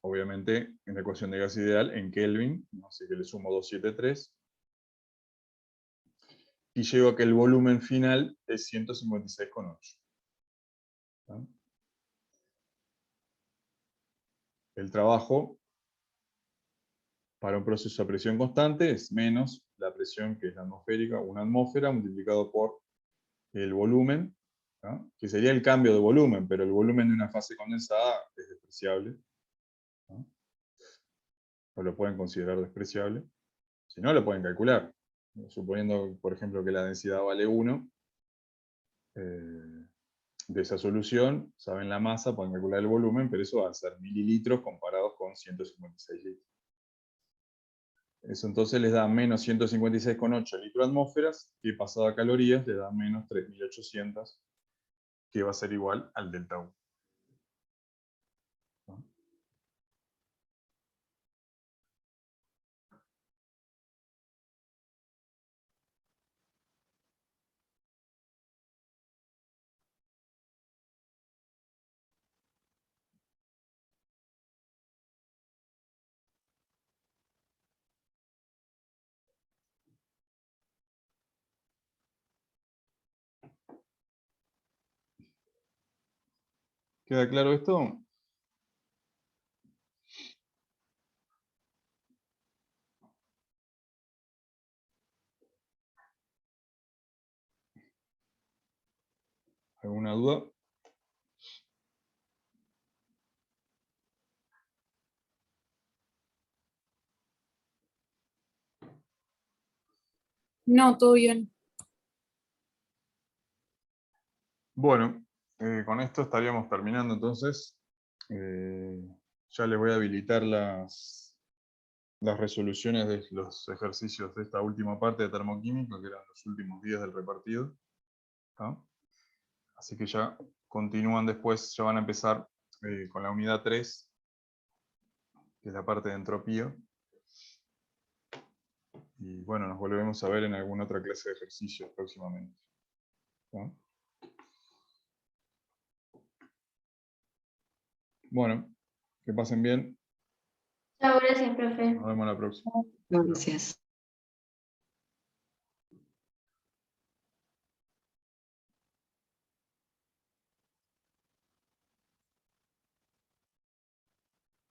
obviamente en la ecuación de gas ideal, en Kelvin, así que le sumo 273, y llego a que el volumen final es 156,8. ¿No? El trabajo para un proceso a presión constante es menos la presión que es la atmosférica, una atmósfera multiplicado por el volumen, ¿no? Que sería el cambio de volumen, pero el volumen de una fase condensada es despreciable, ¿no? O lo pueden considerar despreciable. Si no, lo pueden calcular. Suponiendo, por ejemplo, que la densidad vale 1, de esa solución, saben la masa, pueden calcular el volumen, pero eso va a ser mililitros comparados con 156 litros. Eso entonces les da menos 156,8 litros atmósferas, que pasado a calorías les da menos 3.800, que va a ser igual al delta U. ¿No? ¿Queda claro esto? ¿Alguna duda? No, todo bien. Bueno, con esto estaríamos terminando entonces. Ya les voy a habilitar las resoluciones de los ejercicios de esta última parte de termoquímica, que eran los últimos días del repartido. ¿No? Así que ya continúan después, ya van a empezar con la unidad 3, que es la parte de entropía. Y bueno, nos volvemos a ver en alguna otra clase de ejercicios próximamente. ¿No? Bueno, que pasen bien. Chao, gracias, profe. Nos vemos la próxima. Gracias.